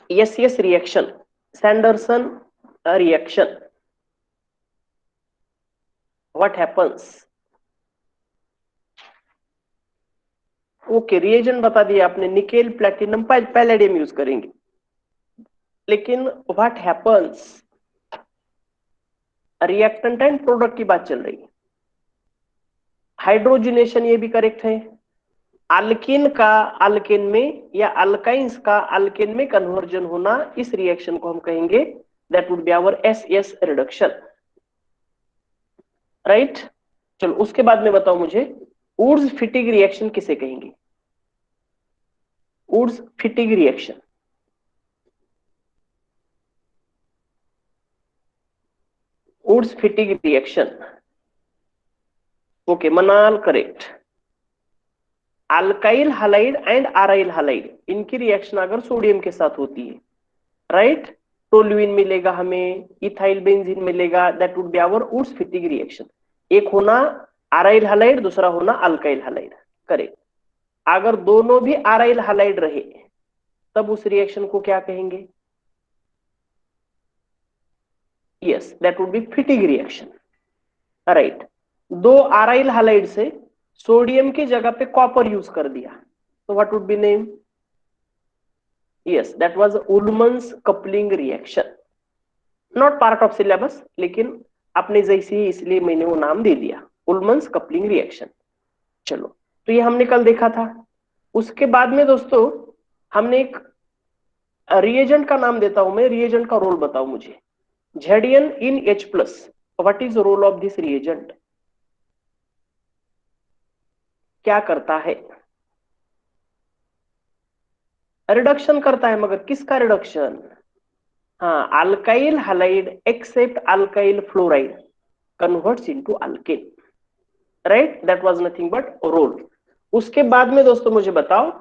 SS reaction, Sanderson reaction. What happens? Okay, reagent बता दिया आपने, निकेल, प्लेटिनम, पैलेडियम यूज करेंगे। लेकिन what happens, reactant and product की बात चल रही है। हाइड्रोजनेशन ये भी करेक्ट है। अल्किन का अल्केन में या अल्काइंस का अल्केन में कन्वर्जन होना, इस रिएक्शन को हम कहेंगे that would be our SS reduction, right. चलो उसके बाद में बताओ मुझे, वुड्स फिटिग रिएक्शन किसे कहेंगे? Wurtz Fittig reaction, Wurtz Fittig reaction. Okay, Manal correct. Alkyl halide and aryl halide, इनकी रिएक्शन अगर सोडियम के साथ होती है, राइट, टोल्यूइन मिलेगा हमें, इथाइल बेंजीन मिलेगा, that would be our Wurtz Fittig reaction. एक होना आराइल हालाइड, दूसरा होना अल्काइल हालाइड, करेक्ट। अगर दोनों भी आराइल हालाइड रहे तब उस रिएक्शन को क्या कहेंगे? Yes, that would be Fittig reaction, right. दो आराइल हालाइड से सोडियम की जगह पे कॉपर यूज कर दिया, तो what would be name? Yes, that was Ullmann's coupling reaction. Not part of syllabus, लेकिन अपने जैसी ही इसलिए मैंने वो नाम दे दिया, उल्मन्स कपलिंग रिएक्शन। चलो, तो ये हमने कल देखा था। उसके बाद में दोस्तों हमने एक रिएजेंट का नाम देता हूं मैं, रिएजेंट का रोल बताओ मुझे। Zn in H plus, what is the role of this reagent? क्या करता है? रिडक्शन करता है, मगर किसका रिडक्शन? हाँ, alkyl halide except alkyl fluoride converts into alkane, right, that was nothing but role. उसके बाद में दोस्तों मुझे बताओ,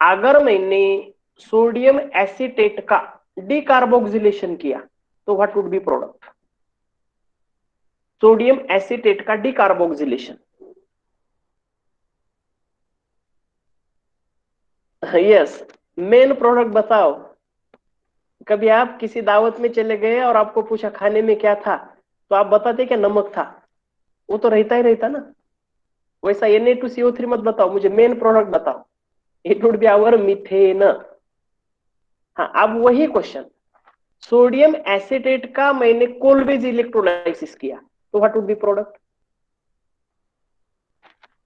अगर मैंने सोडियम एसीटेट का डीकार्बोक्सिलेशन किया तो what would be product? Sodium acetate का डीकार्बोक्सिलेशन, यस, मेन प्रोडक्ट बताओ। कभी आप किसी दावत में चले गए और आपको पूछा खाने में क्या था, तो आप बताते क्या नमक था? वो तो रहता ही रहता ना। वैसा Na2CO3 मत बताओ, मुझे मेन प्रोडक्ट बताओ। It would be our methane. हाँ, अब वही क्वेश्चन, सोडियम एसिटेट का मैंने कोलवेज इलेक्ट्रोलाइसिस किया तो what would be product?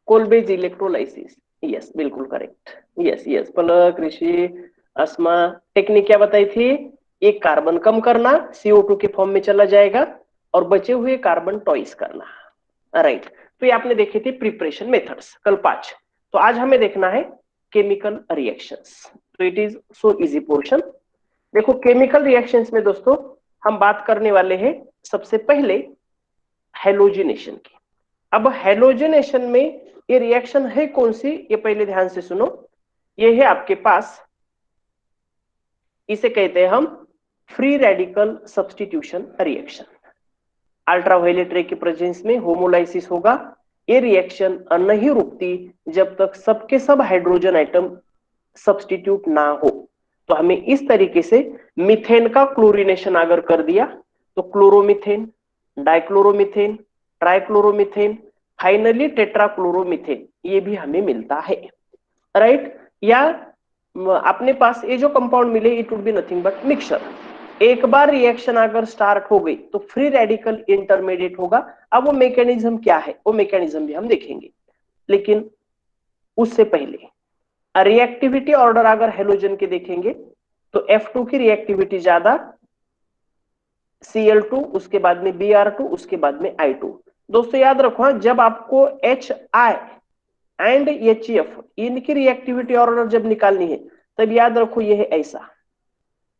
Kolbe's electrolysis, yes, बिल्कुल करेक्ट। यस यस, पलक, ऋषि, अस्मा, टेक्निक क्या बताई थी? एक कार्बन कम करना, CO2 के फॉर्म में चला जाएगा, और बचे हुए कार्बन टॉइस करना, राइट। तो ये आपने देखे थे प्रिपरेशन मेथड्स, कल 5। तो आज हमें देखना है केमिकल रिएक्शंस। तो it is so easy portion. देखो, केमिकल रिएक्शंस में दोस्तों हम बात करने वाले हैं सबसे पहले हेलोजिनेशन की। अब हेलोजिनेशन में ये रिएक्शन है कौन सी, ये पहले ध्यान से सुनो। ये है आपके पास, इसे कहते हैं हम free radical substitution reaction. Ultraviolet रे की प्रेजेंस में होमोलाइसिस होगा। ये रिएक्शन नहीं रुकती जब तक सबके सब हाइड्रोजन आइटम सब्स्टिट्यूट ना हो। तो हमें इस तरीके से मीथेन का क्लोरीनेशन अगर कर दिया तो क्लोरोमीथेन, डाइक्लोरोमीथेन, ट्राइक्लोरोमीथेन, फाइनली टेट्राक्लोरोमीथेन, ये भी हमें मिलता है, राइट। या अपने पास ये जो कंपाउंड मिले, it would be nothing but mixture. एक बार रिएक्शन अगर स्टार्ट हो गई तो फ्री रेडिकल इंटरमीडिएट होगा। अब वो मैकेनिज्म क्या है, वो मैकेनिज्म भी हम देखेंगे, लेकिन उससे पहले रिएक्टिविटी ऑर्डर अगर हेलोजन के देखेंगे तो F2 की रिएक्टिविटी ज्यादा, Cl2, उसके बाद में Br2, उसके बाद में I2। दोस्तों याद रखो, जब आपको HI एंड HF इनकी रिएक्टिविटी ऑर्डर जब निकालनी है तब याद रखो ये है ऐसा।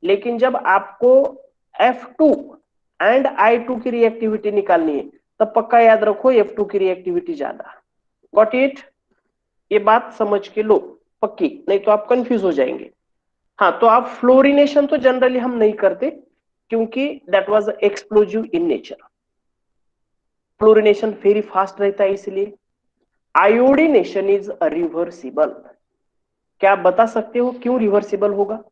लेकिन जब आपको F2 एंड I2 की रिएक्टिविटी निकालनी है तब पक्का याद रखो F2 की रिएक्टिविटी ज्यादा। Got it? ये बात समझ के लो पक्की, नहीं तो आप कंफ्यूज हो जाएंगे। हाँ, तो आप फ्लोरिनेशन तो जनरली हम नहीं करते क्योंकि that was explosive in nature. Fluorination very fast रहता है इसलिए। Iodination is reversible. क्या आप बता सकते हो क्यों रिवर्सिबल होगा?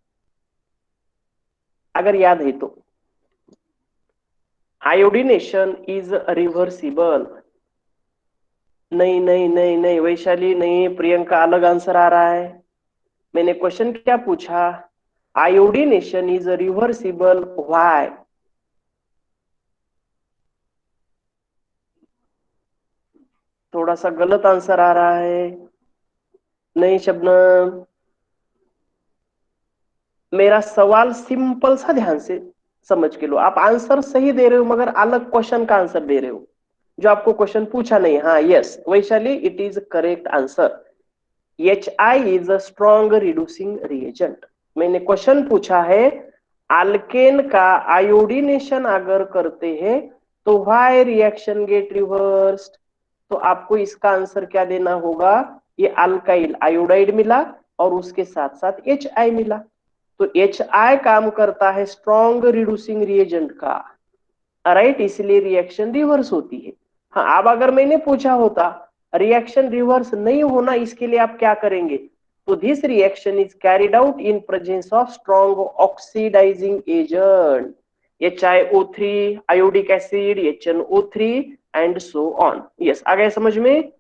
अगर याद है तो। Iodination is reversible. नहीं नहीं नहीं नहीं वैशाली, नहीं प्रियंका, अलग आंसर आ रहा है। मैंने क्वेश्चन क्या पूछा? Iodination is reversible, why? थोड़ा सा गलत आंसर आ रहा है। नहीं शबनम, मेरा सवाल सिंपल सा, ध्यान से समझ के लो। आप आंसर सही दे रहे हो मगर अलग क्वेश्चन का आंसर दे रहे हो, जो आपको क्वेश्चन पूछा नहीं। हाँ yes Vaishali, it is correct answer. HI is a strong reducing reagent. मैंने क्वेश्चन पूछा है, अल्केन का आयोडीनेशन अगर करते हैं तो व्हाई रिएक्शन गेट रिवर्स्ड? तो आपको इसका आंसर क्या देना होगा? ये अल्काइल आयोडाइड मिला और उसके साथ साथ HI मिला, तो HI काम करता है स्ट्रॉन्ग रिड्यूसिंग रिएजेंट का, राइट, इसलिए रिएक्शन रिवर्स होती है। हाँ अब अगर मैंने पूछा होता रिएक्शन रिवर्स नहीं होना, इसके लिए आप क्या करेंगे? तो this reaction is carried out in presence of strong oxidising agent, HiO3, iodic acid, HNO3 and so on. Yes आ गया समझ में?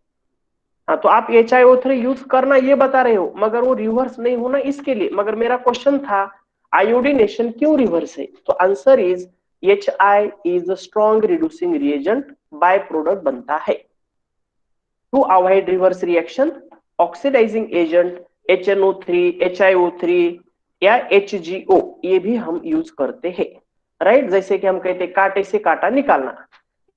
हाँ तो आप HiO3 यूज करना ये बता रहे हो, मगर वो रिवर्स नहीं होना इसके लिए। मगर मेरा क्वेश्चन था आयोडीनेशन क्यों रिवर्स है, तो answer is HI is strong reducing reagent, by product बनता है। To avoid reverse reaction, oxidizing agent HNO3, HiO3 या HGO ये भी हम यूज करते हैं, राइट। जैसे कि हम कहते हैं कांटे से कांटा निकालना,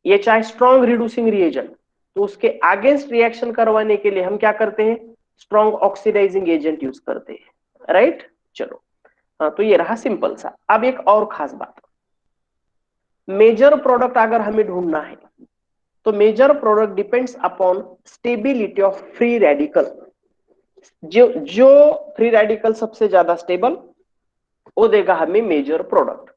HI स्ट्रॉन्ग रिड्यूसिंग रिएजेंट, तो उसके अगेंस्ट रिएक्शन करवाने के लिए हम क्या करते हैं? स्ट्रॉन्ग ऑक्सीडाइजिंग एजेंट यूज करते हैं, राइट। चलो हाँ, तो ये रहा सिंपल सा। अब एक और खास बात, मेजर प्रोडक्ट अगर हमें ढूंढना है तो major product depends upon stability of free radical. जो जो फ्री रेडिकल सबसे ज्यादा स्टेबल, वो देगा हमें मेजर प्रोडक्ट।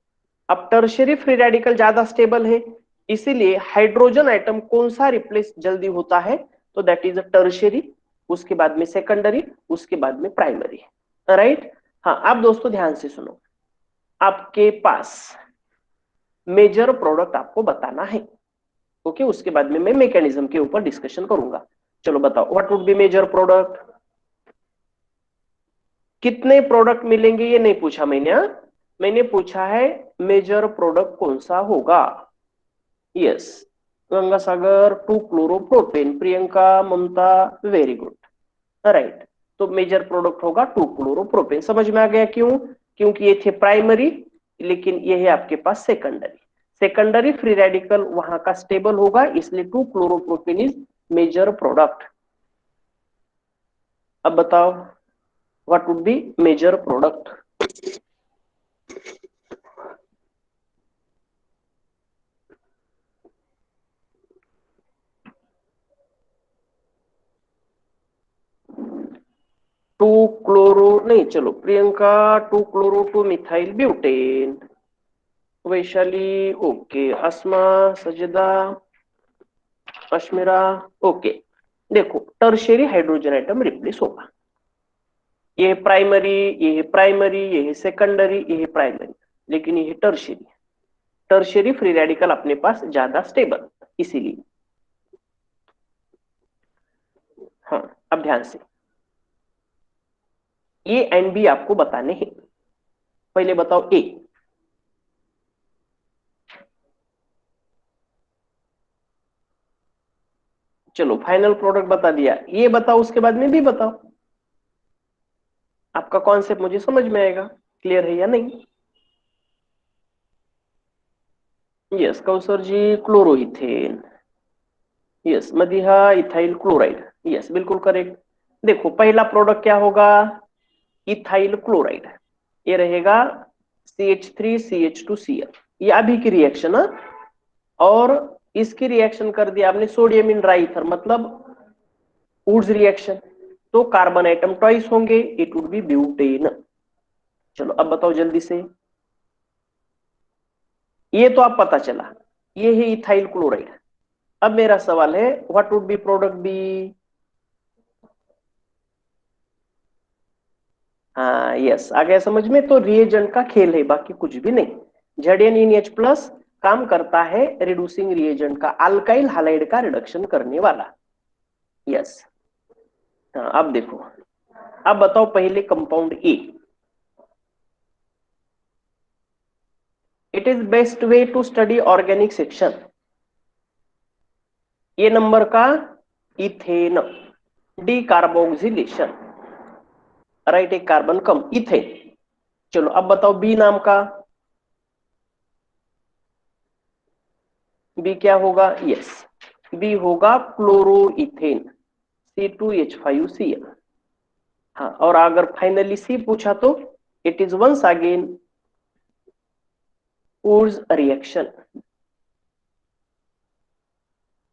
अब टर्शियरी फ्री रेडिकल ज्यादा स्टेबल है, इसीलिए हाइड्रोजन आइटम कौन सा रिप्लेस जल्दी होता है? तो दैट इज अ टर्शियरी, उसके बाद में सेकेंडरी, उसके बाद में प्राइमरी, राइट। हाँ अब दोस्तों ध्यान से सुनो, आपके पास मेजर प्रोडक्ट आपको बताना है, ओके। उसके बाद में मैं मैकेनिज्म के ऊपर डिस्कशन करूंगा। चलो बताओ, what would be major product? कितने प्रोडक्ट मिलेंगे ये नहीं पूछा मैंने, हाँ? मैंने पूछा है मेजर प्रोडक्ट कौन सा होगा। Yes, Ganga Sagar two chloropropane, Priyanka, Mamta, very good, right. तो मेजर प्रोडक्ट होगा टू क्लोरोप्रोपेन। समझ में आ गया क्यों? क्योंकि ये थे प्राइमरी, लेकिन ये है आपके पास सेकेंडरी। सेकेंडरी फ्री रेडिकल वहां का स्टेबल होगा, इसलिए two chloropropane is major product. अब बताओ what would be major product? Two chloro नहीं, चलो Priyanka, two chloro two methyl butane, Vaishali okay, Asma, Sajda, Ashmira okay. देखो टर्शियरी हाइड्रोजन आइटम रिप्लेस होगा, ये है प्राइमरी, ये है प्राइमरी, ये है सेकेंडरी, ये है प्राइमरी, लेकिन ये है टर्शियरी। टर्शियरी फ्री रेडिकल अपने पास ज्यादा स्टेबल, इसीलिए। हाँ अब ध्यान से, ए एंड बी आपको बताने हैं। पहले बताओ ए। चलो फाइनल प्रोडक्ट बता दिया, ये बताओ उसके बाद में भी बताओ। आपका कॉन्सेप्ट मुझे समझ में आएगा, क्लियर है या नहीं? Yes Kausar ji, chloroethane. Yes Madiha, ethyl chloride. Yes बिल्कुल करेक्ट। देखो पहला प्रोडक्ट क्या होगा? इथाइल क्लोराइड, ये रहेगा CH3CH2Cl, ये अभी की रिएक्शन है। और इसकी रिएक्शन कर दिया आपने सोडियम इन ड्राइथर, मतलब वुड्स रिएक्शन, तो कार्बन आइटम ट्वाइस होंगे, इट वुड बी ब्यूटेन। चलो अब बताओ जल्दी से, ये तो आप पता चला, ये है इथाइल क्लोराइड। अब मेरा सवाल है what would be product B? हाँ यस, आ गया समझ में। तो रिएजेंट का खेल है, बाकी कुछ भी नहीं। ZnNH प्लस काम करता है रिड्यूसिंग रिएजेंट का, अल्काइल हालाइड का रिडक्शन करने वाला। यस। हाँ अब देखो, अब बताओ पहले compound A. It is best way to study organic section. ये नंबर का इथेन डीकार्बोक्सिलेशन, राइट, एक कार्बन कम, इथेन। चलो अब बताओ बी नाम का। बी क्या होगा? यस, बी होगा क्लोरोइथेन, C2H5Cl। हाँ, और अगर फाइनली सी पूछा तो it is once again Wurtz reaction.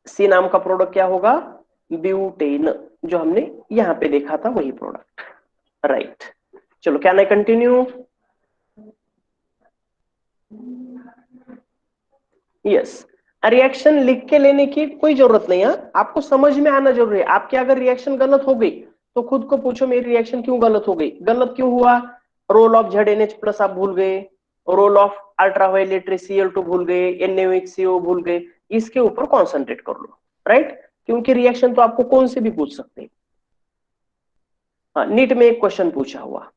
C नाम का प्रोडक्ट क्या होगा? ब्यूटेन, जो हमने यहां पे देखा था वही प्रोडक्ट, राइट। चलो क्या नहीं, कंटिन्यू। यस, रिएक्शन लिख के लेने की कोई जरूरत नहीं है, आपको समझ में आना जरूरी है। आपकी अगर रिएक्शन गलत हो गई तो खुद को पूछो मेरी रिएक्शन क्यों गलत हो गई, गलत क्यों हुआ? रोल ऑफ ZnH प्लस आप भूल गए, रोल ऑफ अल्ट्रावायलेट रे Cl2 भूल गए, NaOH भूल गए, इसके ऊपर कॉन्सेंट्रेट कर लो, राइट। क्योंकि रिएक्शन तो आपको कौन से भी पूछ सकते हैं। हाँ, नीट में एक क्वेश्चन पूछा हुआ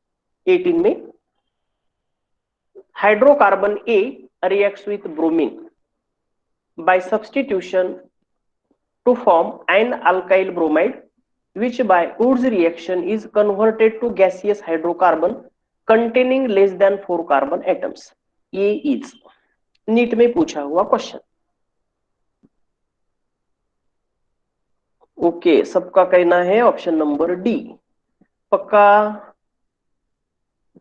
18 में, hydrocarbon A reacts with bromine by substitution to form an alkyl bromide, which by Wood's reaction is converted to gaseous hydrocarbon containing less than 4 carbon atoms. ये is नीट में पूछा हुआ क्वेश्चन। ओके, सबका कहना है ऑप्शन नंबर डी पक्का।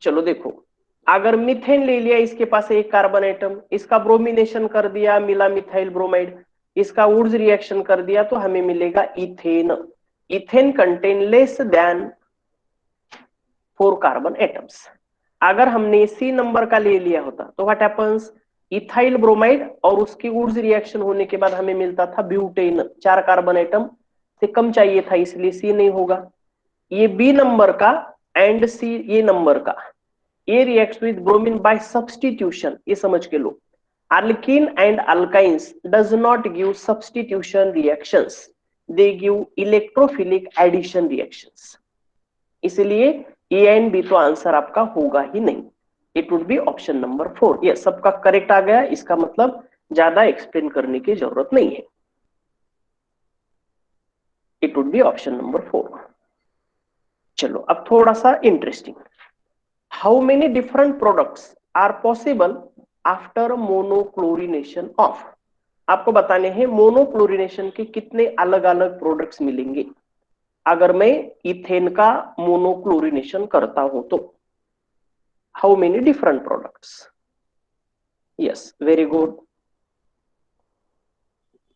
चलो देखो, अगर मिथेन ले लिया, इसके पास एक कार्बन एटम, इसका ब्रोमिनेशन कर दिया, मिला मिथाइल ब्रोमाइड, इसका वुड्स रिएक्शन कर दिया तो हमें मिलेगा ethane. Ethane contain less than 4 carbon atoms. अगर हमने सी नंबर का ले लिया होता तो व्हाट हैपेंस, इथाइल ब्रोमाइड और उसकी वुड्स रिएक्शन होने के बाद हमें मिलता था ब्यूटेन, 4 कार्बन एटम से कम चाहिए था, इसलिए सी नहीं होगा। ये बी नंबर का एंड सी ये नंबर का, ये reacts with bromine by substitution, ये समझ के लो। Alkene and alkynes does not give substitution reactions, they give electrophilic addition reactions. इसलिए ए एंड बी तो आंसर आपका होगा ही नहीं, it would be option number 4। ये सबका करेक्ट आ गया, इसका मतलब ज्यादा एक्सप्लेन करने की जरूरत नहीं है, it would be option number 4। चलो अब थोड़ा सा interesting, how many different products are possible after monochlorination of. आपको बताने हैं मोनोक्लोरिनेशन के कितने अलग अलग प्रोडक्ट्स मिलेंगे अगर मैं इथेन का मोनोक्लोरिनेशन करता हूं तो। How many different products? Yes, very good,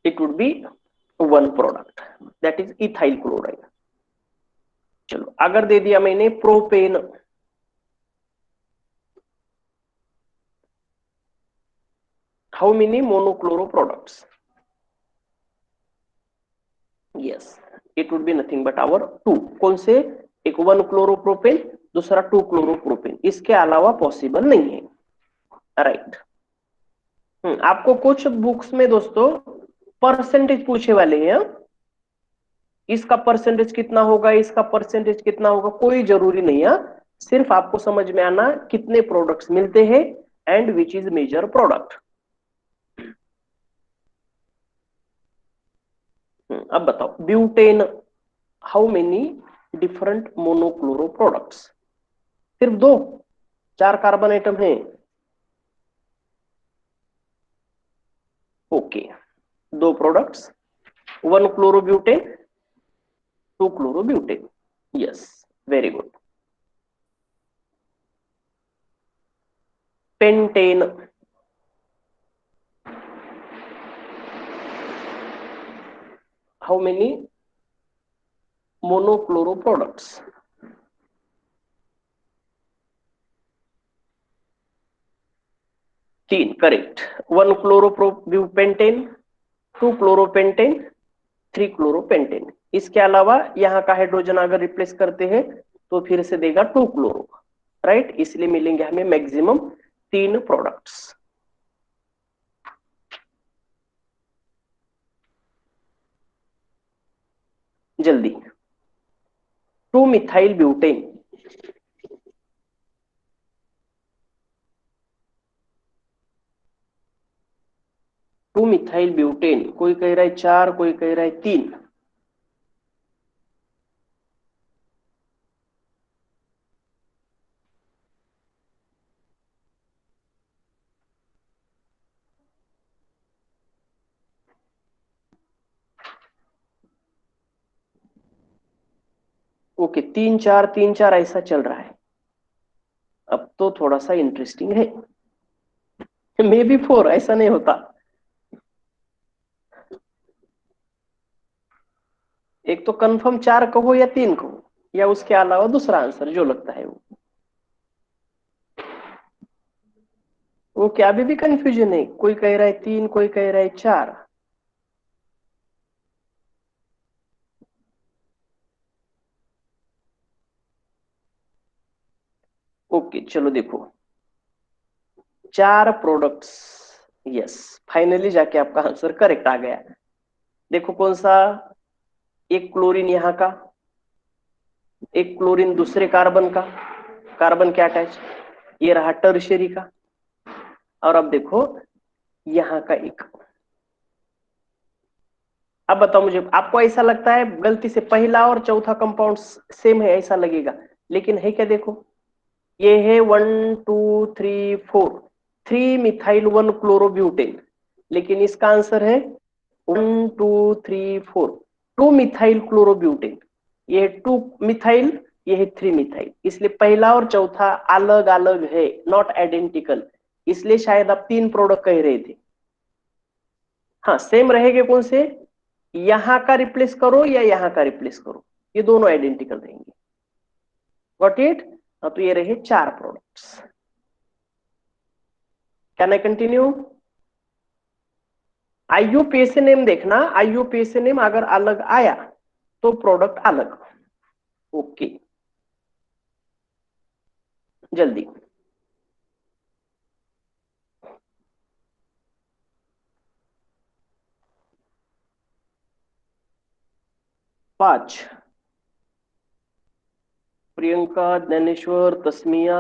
it would be one product, that is ethyl chloride. चलो अगर दे दिया मैंने propane, how many monochloro products? Yes, it would be nothing but our 2। कौन से? एक 1 क्लोरोप्रोपेन, दूसरा 2 क्लोरोप्रोपेन, इसके अलावा पॉसिबल नहीं है, राइट। आपको कुछ बुक्स में दोस्तों परसेंटेज पूछे वाले हैं, इसका परसेंटेज कितना होगा, इसका परसेंटेज कितना होगा, कोई जरूरी नहीं है, सिर्फ आपको समझ में आना कितने प्रोडक्ट्स मिलते हैं and which is major product. अब बताओ butane, how many different monochloro products? सिर्फ 2, 4 कार्बन एटम है। Okay, 2 products, 1 chlorobutane, 2 chlorobutane. Yes, very good. Pentane, how many monochloro products? 3, correct. 1 chloropropentane, 2 chloropentane, 3 chloropentane. इसके अलावा यहाँ का हाइड्रोजन अगर रिप्लेस करते हैं तो फिर से देगा 2 क्लोरो। राइट, इसलिए मिलेंगे हमें मैक्सिमम 3 प्रोडक्ट्स। जल्दी, 2 मिथाइल ब्यूटेन, 2 मिथाइल ब्यूटेन, कोई कह रहा है 4, कोई कह रहा है 3। ओके, 3 4 3 4 ऐसा चल रहा है। अब तो थोड़ा सा इंटरेस्टिंग है। मे बी 4, ऐसा नहीं होता। एक तो कंफर्म 4 कहो या 3 कहो, या उसके अलावा दूसरा आंसर जो लगता है वो। ओके, अभी भी कंफ्यूजन है, कोई कह रहा है 3, कोई कह रहा है 4। ओके चलो देखो, 4 प्रोडक्ट्स। यस, फाइनली जाके आपका आंसर करेक्ट आ गया। देखो कौन सा, एक क्लोरीन यहाँ का, एक क्लोरीन दूसरे कार्बन का, कार्बन के अटैच, ये रहा टर्शियरी का। और अब देखो यहाँ का एक। अब बताओ मुझे, आपको ऐसा लगता है गलती से पहला और चौथा कंपाउंड सेम है ऐसा लगेगा, लेकिन है क्या? देखो ये है 1 2 3 4, 3 मिथाइल 1 क्लोरोब्यूटेन, लेकिन इसका आंसर है 1 2 3 4, 2 मिथाइल क्लोरोब्यूटेन। ये है 2 मिथाइल, ये है 3 मिथाइल, इसलिए पहला और चौथा अलग अलग है, नॉट आइडेंटिकल। इसलिए शायद आप 3 प्रोडक्ट कह रहे थे। हाँ सेम रहेंगे कौन से, यहां का रिप्लेस करो या यहां का रिप्लेस करो, ये दोनों आइडेंटिकल रहेंगे। Got it? तो ये रहे 4 products. Can I continue? IUPAC name देखना, आईयूपीएसी नेम अगर अलग आया तो प्रोडक्ट अलग। ओके जल्दी, पांच। प्रियंका, ज्ञानेश्वर, तस्मिया,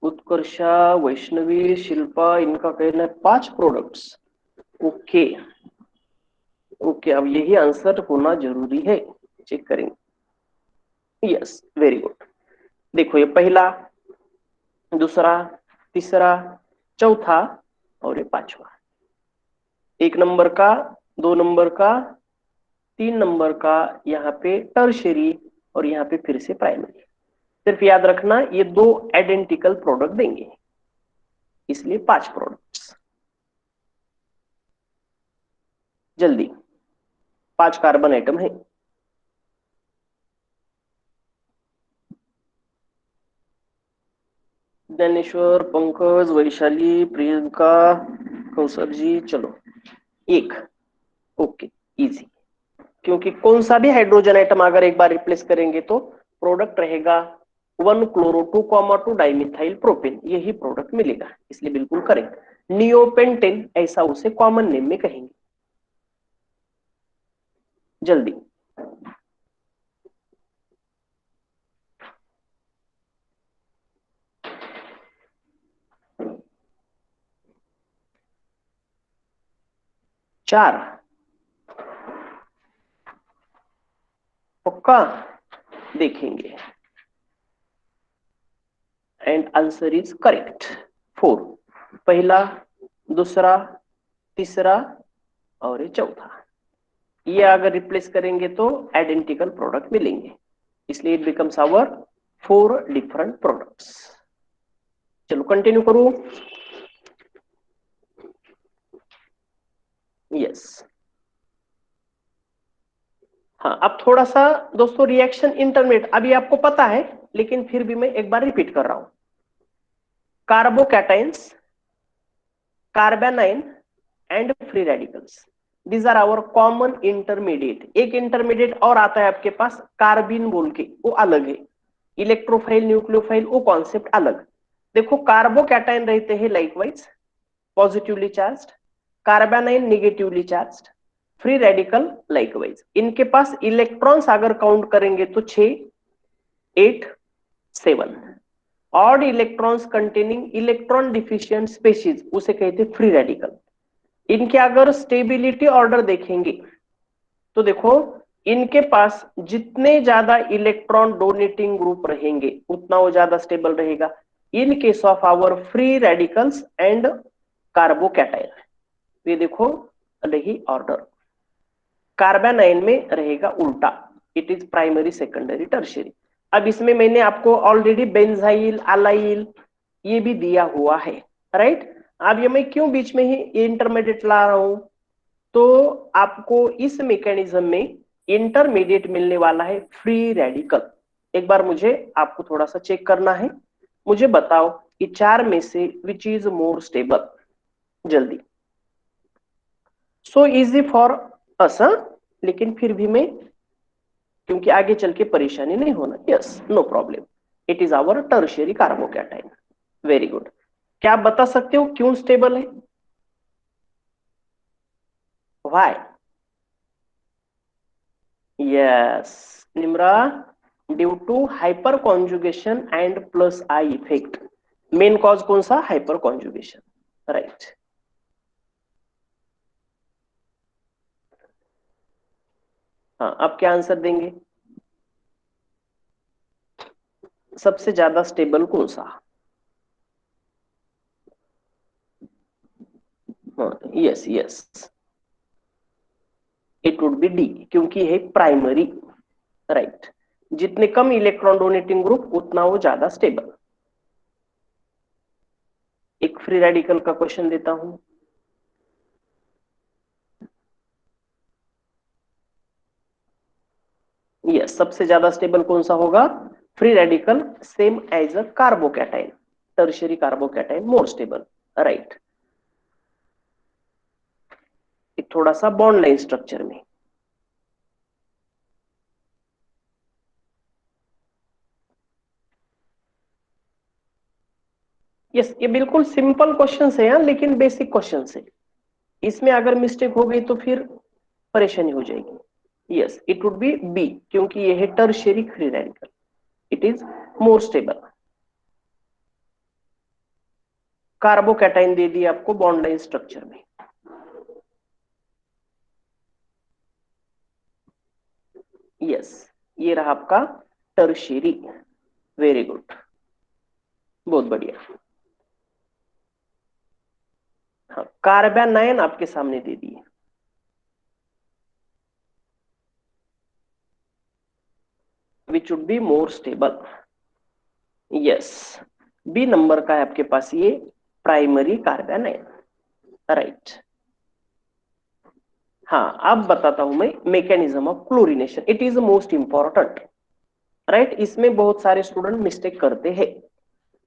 उत्कर्षा, वैष्णवी, शिल्पा, इनका कहना है 5 प्रोडक्ट्स। ओके ओके, अब यही आंसर होना जरूरी है, चेक करेंगे। Yes very good. देखो ये पहला, दूसरा, तीसरा, चौथा और ये पांचवा। 1 नंबर का, 2 नंबर का, 3 नंबर का, यहाँ पे टर्शियरी, और यहाँ पे फिर से प्राइमरी। सिर्फ याद रखना ये 2 आइडेंटिकल प्रोडक्ट देंगे, इसलिए 5 प्रोडक्ट्स। जल्दी, 5 कार्बन आइटम है। ज्ञानेश्वर, पंकज, वैशाली, प्रियंका, कौसर जी, चलो एक। ओके इजी, क्योंकि कौन सा भी हाइड्रोजन आइटम अगर एक बार रिप्लेस करेंगे तो प्रोडक्ट रहेगा 1 क्लोरो 2 2 डाइमिथाइल प्रोपेन, यही प्रोडक्ट मिलेगा, इसलिए बिल्कुल करेक्ट। नियोपेंटेन ऐसा उसे कॉमन नेम में कहेंगे। जल्दी, चार। पक्का देखेंगे, एंड आंसर इज करेक्ट 4। पहला, दूसरा, तीसरा और ये चौथा, ये अगर रिप्लेस करेंगे तो आइडेंटिकल प्रोडक्ट मिलेंगे, इसलिए it becomes our 4 different products. चलो कंटिन्यू करूं। यस, हाँ अब थोड़ा सा दोस्तों रिएक्शन इंटरमीडिएट अभी आपको पता है, लेकिन फिर भी मैं एक बार रिपीट कर रहा हूं। Carbocations, carbanion and free radicals, these are our common intermediate. एक इंटरमीडिएट और आता है आपके पास कार्बिन बोल के, वो अलग है। इलेक्ट्रोफाइल न्यूक्लियोफाइल वो कॉन्सेप्ट अलग। देखो कार्बोकैटायन रहते हैं likewise positively charged, कार्बेनाइन negatively charged, free radical likewise. इनके पास इलेक्ट्रॉन्स अगर काउंट करेंगे तो 6, 8, 7। Odd electrons containing electron deficient species उसे कहते हैं फ्री रेडिकल। इनके अगर स्टेबिलिटी ऑर्डर देखेंगे तो देखो इनके पास जितने ज्यादा इलेक्ट्रॉन डोनेटिंग ग्रुप रहेंगे उतना वो ज्यादा स्टेबल रहेगा in case of our free radicals and carbocation. ये देखो रही ऑर्डर। कार्बेनाइन में रहेगा उल्टा, it is primary secondary tertiary. अब इसमें मैंने आपको ऑलरेडी बेंजाइल अलाइल ये भी दिया हुआ है, राइट। अब ये मैं क्यों बीच में ही इंटरमीडिएट ला रहा हूं, तो आपको इस मैकेनिज्म में इंटरमीडिएट मिलने वाला है फ्री रेडिकल। एक बार मुझे आपको थोड़ा सा चेक करना है, मुझे बताओ कि चार में से विच इज मोर स्टेबल, जल्दी। सो इजी फॉर अस, लेकिन फिर भी मैं, क्योंकि आगे चल के परेशानी नहीं होना। Yes, no problem, it is our tertiary carbocation. Very good. क्या आप बता सकते हो क्यों स्टेबल है? Why? Yes Nimra, due to hyperconjugation and plus I effect. Main cause कौन सा? Hyperconjugation, right. हाँ, आप क्या आंसर देंगे? सबसे ज्यादा स्टेबल कौन सा? हाँ, yes yes, it would B D, क्योंकि है प्राइमरी, राइट। जितने कम इलेक्ट्रॉन डोनेटिंग ग्रुप उतना वो ज्यादा स्टेबल। एक फ्री रेडिकल का क्वेश्चन देता हूं। यस, सबसे ज्यादा स्टेबल कौन सा होगा? Free radical, same as a carbocation, tertiary carbocation more stable, right. एक थोड़ा सा बॉन्ड लाइन स्ट्रक्चर में। यस, ये बिल्कुल सिंपल क्वेश्चन है यार, लेकिन बेसिक क्वेश्चन है। इसमें अगर मिस्टेक हो गई तो फिर परेशानी हो जाएगी। Yes, it would be B, क्योंकि ये है tertiary free radical, it is more stable. Carbocation दे दिया आपको बॉन्ड लाइन स्ट्रक्चर में। यस, ये रहा आपका टर्शियरी। वेरी गुड, बहुत बढ़िया। हाँ, कार्बेनाइन आपके सामने दे दिए। Which would be more stable? Yes, B number का है आपके पास ये प्राइमरी कार्बेनाइन, राइट। हाँ, अब बताता हूं मैं mechanism of chlorination, it is most important, right. इसमें बहुत सारे स्टूडेंट मिस्टेक करते हैं।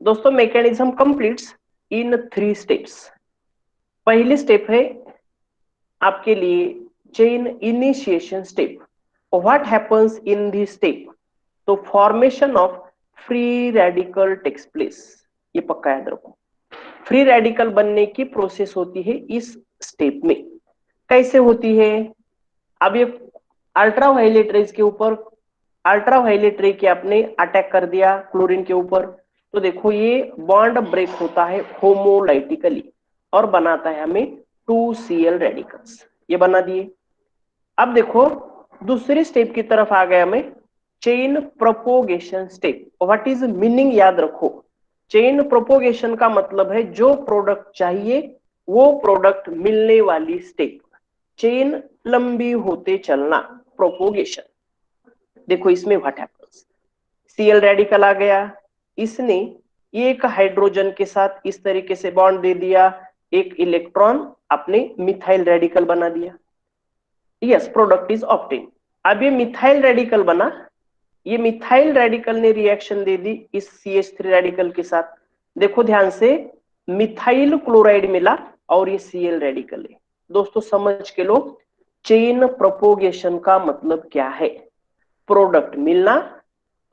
दोस्तों, मैकेनिज्म कंप्लीट्स इन 3 स्टेप्स। पहली स्टेप है आपके लिए chain initiation step. What happens in this step? तो formation of free radical takes place, ये पक्का याद रखो। फ्री रेडिकल बनने की प्रोसेस होती है इस स्टेप में। कैसे होती है? अब ये अल्ट्रावायलेट रेज के ऊपर, अल्ट्रावायलेट रे के आपने अटैक कर दिया क्लोरीन के ऊपर, तो देखो ये बॉन्ड ब्रेक होता है होमोलाइटिकली और बनाता है हमें 2Cl रेडिकल्स, ये बना दिए। अब देखो दूसरी स्टेप की तरफ आ गया मैं, chain propagation step. What is meaning? याद रखो, चेन प्रोपोगेशन का मतलब है जो प्रोडक्ट चाहिए वो प्रोडक्ट मिलने वाली स्टेप। चेन लंबी होते चलना, प्रोपोगेशन। देखो इसमें व्हाट हैपेंस, Cl रेडिकल आ गया, इसने एक हाइड्रोजन के साथ इस तरीके से बॉन्ड दे दिया, एक इलेक्ट्रॉन अपने मिथाइल रेडिकल बना दिया। Yes, product is obtain. अब ये मिथाइल रेडिकल बना, ये मिथाइल रेडिकल ने रिएक्शन दे दी इस CH3 रेडिकल के साथ। देखो ध्यान से, मिथाइल क्लोराइड मिला और ये Cl रेडिकल है। दोस्तों समझ के लो, चेन प्रोपोगेशन का मतलब क्या है? प्रोडक्ट मिलना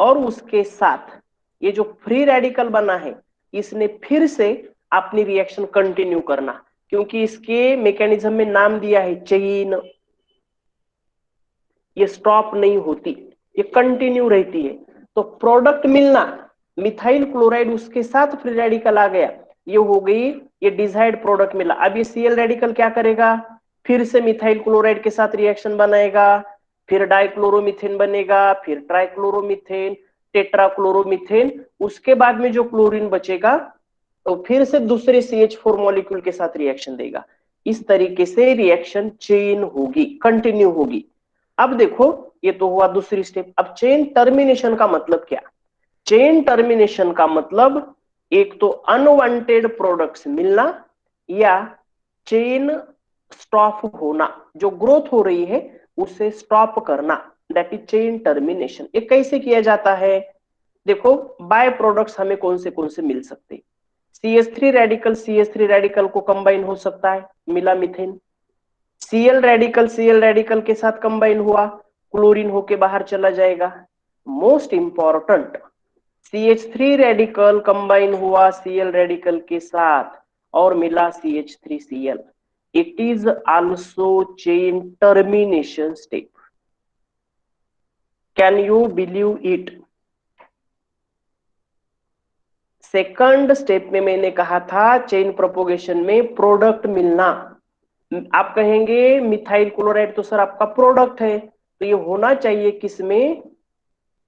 और उसके साथ ये जो फ्री रेडिकल बना है इसने फिर से अपनी रिएक्शन कंटिन्यू करना, क्योंकि इसके मैकेनिज्म में नाम दिया है चेन, ये स्टॉप नहीं होती, ये कंटिन्यू रहती है। तो प्रोडक्ट मिलना, मिथाइल क्लोराइड उसके साथ फ्री रेडिकल आ गया, ये हो गई, ये डिजायर्ड प्रोडक्ट मिला। अब ये सीएल रेडिकल क्या करेगा, फिर से मिथाइल क्लोराइड के साथ रिएक्शन बनाएगा, फिर डाइक्लोरोमीथेन बनेगा, फिर ट्राइक्लोरोमीथेन, टेट्राक्लोरोमीथेन, उसके बाद में जो क्लोरीन बचेगा तो फिर से दूसरे CH4 मॉलिक्यूल के साथ रिएक्शन देगा। इस तरीके से रिएक्शन चेन होगी, कंटिन्यू होगी। अब देखो, ये तो हुआ दूसरी स्टेप। अब चेन टर्मिनेशन का मतलब क्या, चेन टर्मिनेशन का मतलब एक तो अनवांटेड प्रोडक्ट्स मिलना या चेन स्टॉप होना, जो ग्रोथ हो रही है उसे स्टॉप करना, दैट इज चेन टर्मिनेशन। ये कैसे किया जाता है, देखो बाय प्रोडक्ट्स हमें कौन से मिल सकते हैं। CH3 रेडिकल CH3 रेडिकल को कंबाइन हो सकता है, मिला मीथेन। सीएल रेडिकल के साथ कंबाइन हुआ, क्लोरीन होके बाहर चला जाएगा। Most important, CH3 radical combine हुआ सीएल रेडिकल के साथ और मिला CH3Cl, it is also chain termination step. Can you believe it. Second step में मैंने कहा था चेन प्रोपोगेशन में प्रोडक्ट मिलना। आप कहेंगे मिथाइल क्लोराइड तो सर आपका प्रोडक्ट है, तो ये होना चाहिए किसमें,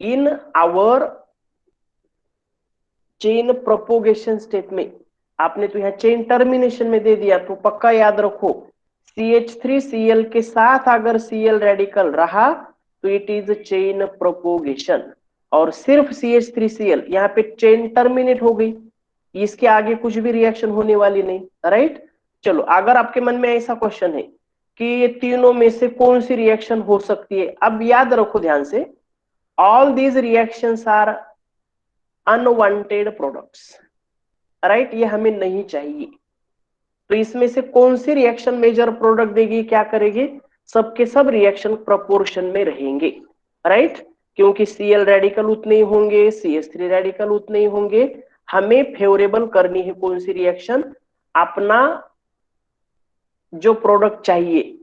in our chain propagation step में। आपने तो यहां चेन टर्मिनेशन में दे दिया, तो पक्का याद रखो CH3Cl के साथ अगर Cl रेडिकल रहा तो इट इज चेन प्रोपोगेशन, और सिर्फ CH3Cl यहाँ पे चेन टर्मिनेट हो गई, इसके आगे कुछ भी रिएक्शन होने वाली नहीं, राइट। चलो, अगर आपके मन में ऐसा क्वेश्चन है कि ये तीनों में से कौन सी रिएक्शन हो सकती है, अब याद रखो ध्यान से, all these reactions are unwanted products, right, ये हमें नहीं चाहिए। तो इसमें से कौन सी रिएक्शन मेजर प्रोडक्ट देगी, क्या करेगी, सबके सब रिएक्शन प्रोपोर्शन में रहेंगे, राइट, क्योंकि Cl रेडिकल उतने ही होंगे, CH3 रेडिकल उतने ही होंगे। हमें फेवरेबल करनी है कौन सी रिएक्शन, अपना जो प्रोडक्ट चाहिए,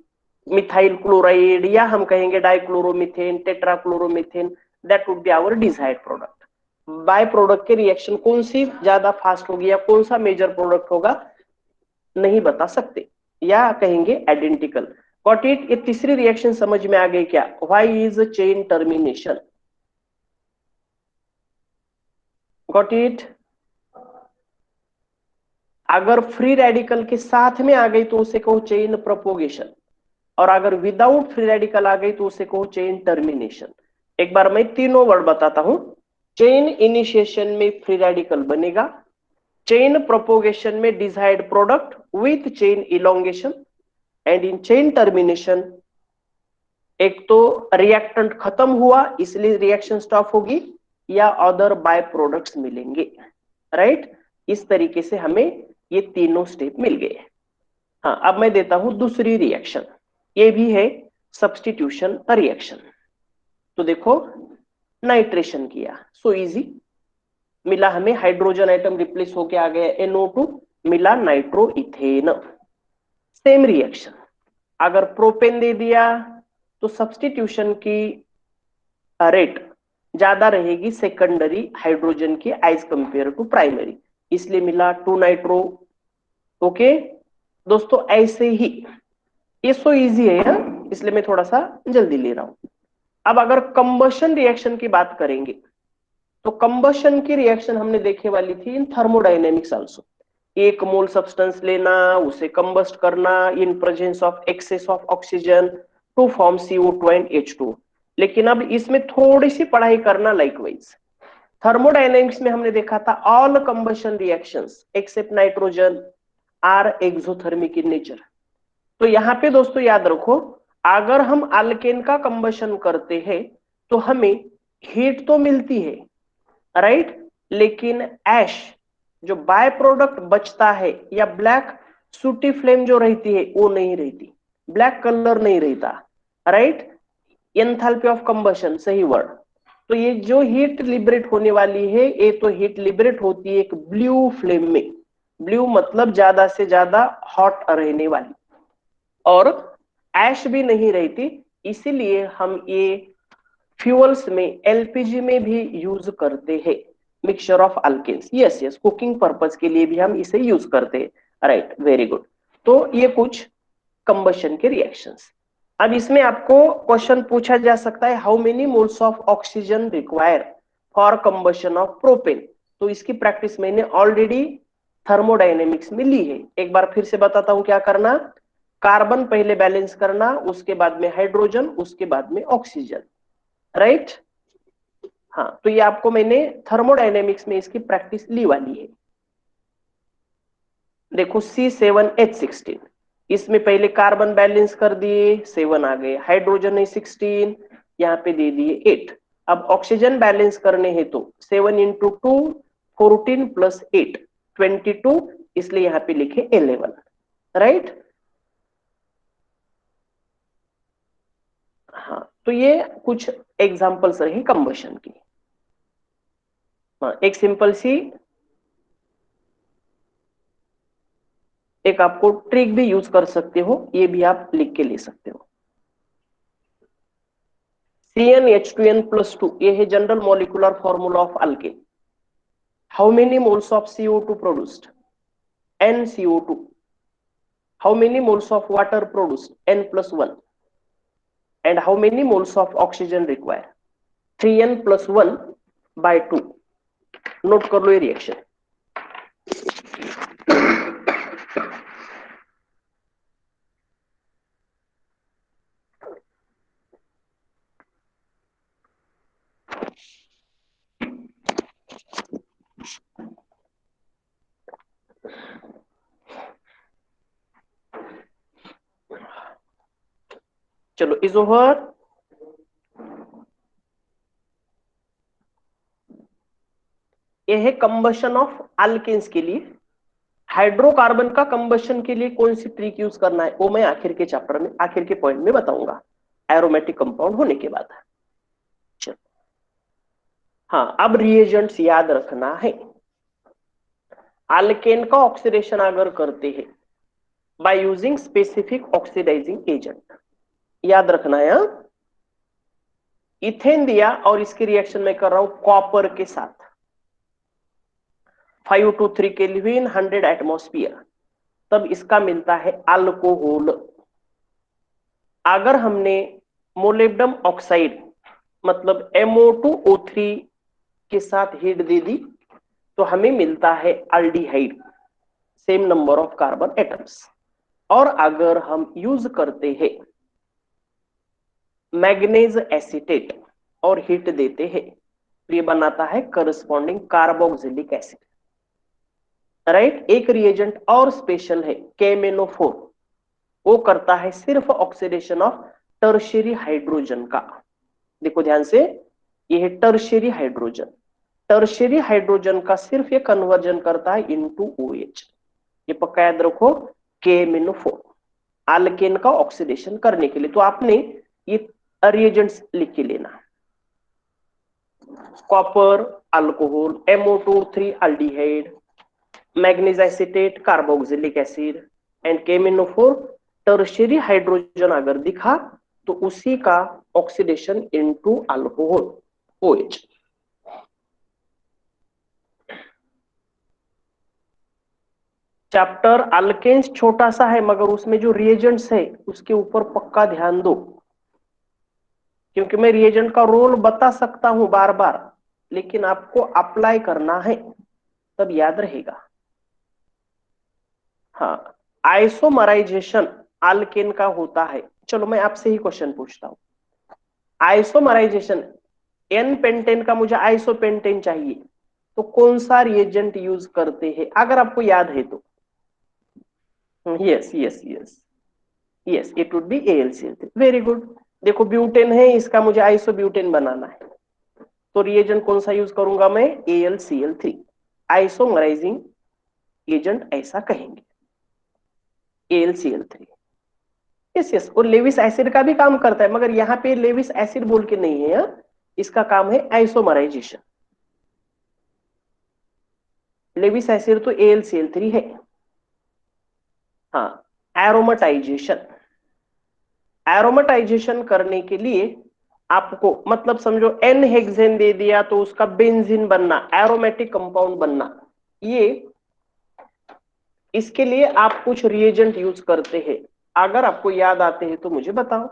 मिथाइल क्लोराइड या हम कहेंगे dichloromethane, tetrachloromethane, that would be our desired product. By product के रिएक्शन कौन सी ज्यादा फास्ट होगी या कौन सा मेजर प्रोडक्ट होगा नहीं बता सकते, या कहेंगे आइडेंटिकल। Got it. ये तीसरी रिएक्शन समझ में आ गई क्या, why is chain termination, got it. अगर फ्री रेडिकल के साथ में आ गई तो उसे कहो चेन प्रोपोगेशन, और अगर विदाउट फ्री रेडिकल आ गई तो उसे कहो चेन टर्मिनेशन। एक बार मैं तीनों वर्ड बताता हूं। चेन इनिशिएशन में फ्री रेडिकल बनेगा, चेन प्रोपोगेशन में desired product with chain elongation, and in chain termination एक तो रिएक्टेंट खत्म हुआ इसलिए रिएक्शन स्टॉप होगी, या अदर बाय प्रोडक्ट्स मिलेंगे, राइट। इस तरीके से हमें ये तीनों स्टेप मिल गए। हाँ, अब मैं देता हूं दूसरी रिएक्शन, ये भी है सब्स्टिट्यूशन रिएक्शन। तो देखो, नाइट्रेशन किया, सो इजी, मिला हमें हाइड्रोजन आइटम रिप्लेस होके आ गया NO2, मिला नाइट्रो इथेन। सेम रिएक्शन, अगर प्रोपेन दे दिया तो सब्स्टिट्यूशन की रेट ज्यादा रहेगी सेकेंडरी हाइड्रोजन की एज कंपेयर टू प्राइमरी, इसलिए मिला 2 नाइट्रो। ओके दोस्तों, ऐसे ही ये सो इजी है यार, इसलिए मैं थोड़ा सा जल्दी ले रहा हूं। अब अगर कंबशन रिएक्शन की बात करेंगे तो कंबशन की रिएक्शन हमने देखे वाली थी इन थर्मोडायनेमिक्स आल्सो। एक मोल सब्सटेंस लेना, उसे कंबस्ट करना in presence of excess of oxygen to form CO2 and H2। लेकिन अब इसमें थोड़ी सी पढ़ाई करना लाइकवाइज। थर्मोडायनेमिक्स में हमने देखा था all combustion reactions except nitrogen are exothermic in nature. तो यहां पे दोस्तों याद रखो, अगर हम अल्केन का कंबशन करते हैं तो हमें हीट तो मिलती है, राइट, लेकिन ऐश जो बाय प्रोडक्ट बचता है या ब्लैक सूटी फ्लेम जो रहती है वो नहीं रहती, ब्लैक कलर नहीं रहता, राइट। एंथैल्पी ऑफ कंबशन सही वर्ड। तो ये जो हीट लिबरेट होने वाली है, ये तो हीट लिबरेट होती है एक ब्लू फ्लेम में। ब्लू मतलब ज्यादा से ज्यादा हॉट रहने वाली, और ऐश भी नहीं रहती। इसीलिए हम ये फ्यूल्स में, एलपीजी में भी यूज करते हैं, mixture of alkanes. Yes yes, cooking purpose के लिए भी हम इसे यूज करते हैं। Right, very good. तो ये कुछ कंबशन के रिएक्शंस। अब इसमें आपको क्वेश्चन पूछा जा सकता है, how many moles of oxygen require for combustion of propane. तो इसकी प्रैक्टिस मैंने ऑलरेडी थर्मोडायनेमिक्स में ली है। एक बार फिर से बताता हूं क्या करना। कार्बन पहले बैलेंस करना, उसके बाद में हाइड्रोजन, उसके बाद में ऑक्सीजन। राइट, हाँ, तो ये आपको मैंने थर्मोडायनेमिक्स में इसकी प्रैक्टिस ली वाली है। देखो C7H16, इसमें पहले कार्बन बैलेंस कर दिए, 7 आ गए, हाइड्रोजन है 16, यहाँ पे दे दिए 8। अब ऑक्सीजन बैलेंस करने हैं तो 7 इंटू 2 14 प्लस 8 22, इसलिए यहाँ पे लिखे 11। राइट, हाँ, तो ये कुछ एग्जांपल्स रहे कंबशन की। हाँ, एक सिंपल सी एक आपको ट्रिक भी यूज कर सकते हो, ये भी आप लिख के ले सकते हो। CnH2n+2, ये है general molecular formula of alkane. How many moles of CO2 produced? NCO2. How many moles of water produced? N+1. And how many moles of oxygen require? 3n+1/2। Note कर लो ये रिएक्शन। चलो, इज ओवर। ये है combustion of alkanes के लिए। Hydrocarbon का combustion के लिए कौन सी ट्रिक यूज करना है वो मैं आखिर के चैप्टर में, आखिर के पॉइंट में बताऊंगा, एरोमेटिक कंपाउंड होने के बाद। चलो, हाँ, अब रिएजेंट्स याद रखना है। अल्केन का ऑक्सीडेशन अगर करते हैं by using specific oxidising agent, याद रखना है। इथेन दिया और इसकी रिएक्शन में कर रहा हूं कॉपर के साथ, 5 to 3 केल्विन, 100 एटमॉस्फियर, तब इसका मिलता है अल्कोहल। अगर हमने मोलिब्डेनम ऑक्साइड मतलब MO2O3 के साथ हीट दे दी तो हमें मिलता है aldehyde, same number of carbon atoms. और अगर हम यूज करते हैं मैग्नीज एसीटेट और हीट देते हैं तो ये बनाता है करस्पॉन्डिंग कार्बोक्सिलिक एसिड। राइट, एक रिएजेंट और स्पेशल है KMnO4, वो करता है सिर्फ ऑक्सीडेशन ऑफ टर्शियरी हाइड्रोजन का। देखो ध्यान से, ये है टर्शियरी हाइड्रोजन। टर्शियरी हाइड्रोजन का सिर्फ ये कन्वर्जन करता है इनटू OH। ये पक्का याद रखो, KMnO4 अल्केन का ऑक्सीडेशन करने के लिए। तो आपने ये रिएजेंट्स लिख के लेना, copper alcohol, MO2O3 aldehyde, manganese acetate carboxylic acid, and KMnO4 tertiary hydrogen अगर दिखा तो उसी का oxidation into alcohol OH। Chapter alkanes छोटा सा है मगर उसमें जो रिएजेंट्स है उसके ऊपर पक्का ध्यान दो, क्योंकि मैं रिएजेंट का रोल बता सकता हूं बार बार, लेकिन आपको अप्लाई करना है तब याद रहेगा। हाँ, आइसोमराइजेशन अल्केन का होता है। चलो मैं आपसे ही क्वेश्चन पूछता हूं, आइसोमराइजेशन एन पेंटेन का मुझे आइसोपेंटेन चाहिए तो कौन सा रिएजेंट यूज करते हैं, अगर आपको याद है तो? Yes yes yes yes, it would B AlCl3। Very good. देखो ब्यूटेन है, इसका मुझे आइसोब्यूटेन बनाना है तो रिएजेंट कौन सा यूज करूंगा मैं? AlCl3, आइसोमराइजिंग एजेंट ऐसा कहेंगे, AlCl3। यस यस, और लेविस एसिड का भी काम करता है, मगर यहाँ पे लेविस एसिड बोल के नहीं है, इसका काम है आइसोमराइजेशन। लेविस एसिड तो AlCl3 है। हाँ, एरोमेटाइजेशन, एरोमेटाइजेशन करने के लिए आपको मतलब समझो एन हेक्सेन दे दिया तो उसका बेंजीन बनना, एरोमेटिक कंपाउंड बनना, ये इसके लिए आप कुछ रिएजेंट यूज करते हैं। अगर आपको याद आते हैं तो मुझे बताओ।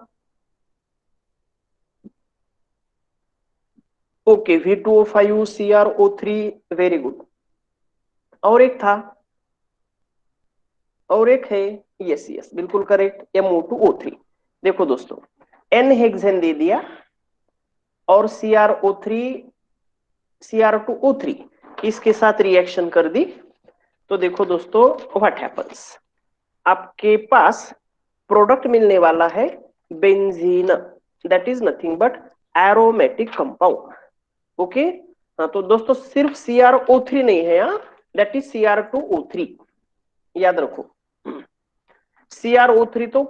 Okay, V2O5 CrO3, very good. और एक था, और एक है, यस यस बिल्कुल करेक्ट, MO2O3। देखो दोस्तों, एन हेक्सेन दे दिया और Cr2O3 इसके साथ रिएक्शन कर दी, तो देखो दोस्तों व्हाट हैपेंस, आपके पास प्रोडक्ट मिलने वाला है benzene, that is nothing but aromatic compound. Okay, हाँ तो दोस्तों सिर्फ CrO3 नहीं है यहाँ, दैट इज Cr2O3, याद रखो। CrO3 तो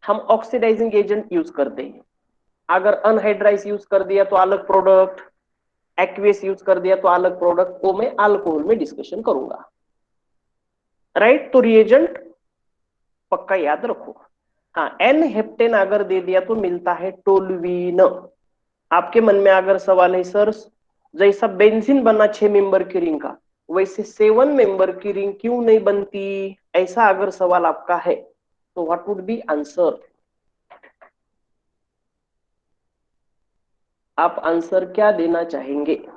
हम ऑक्सीडाइजिंग एजेंट यूज करते हैं, अगर अनहाइड्राइज यूज कर दिया तो अलग प्रोडक्ट, एक्वेस यूज कर दिया तो अलग प्रोडक्ट, वो मैं अल्कोहल में डिस्कशन करूंगा, राइट। तो रिएजेंट पक्का याद रखो। हाँ, एन हेप्टेन अगर दे दिया तो मिलता है टोल्यूइन। आपके मन में अगर सवाल है सर, जैसा बेंजीन बना 6 मेंबर की रिंग का, वैसे 7 मेंबर की रिंग क्यों नहीं बनती, ऐसा अगर सवाल आपका है तो व्हाट वुड बी आंसर? आप आंसर क्या देना चाहेंगे?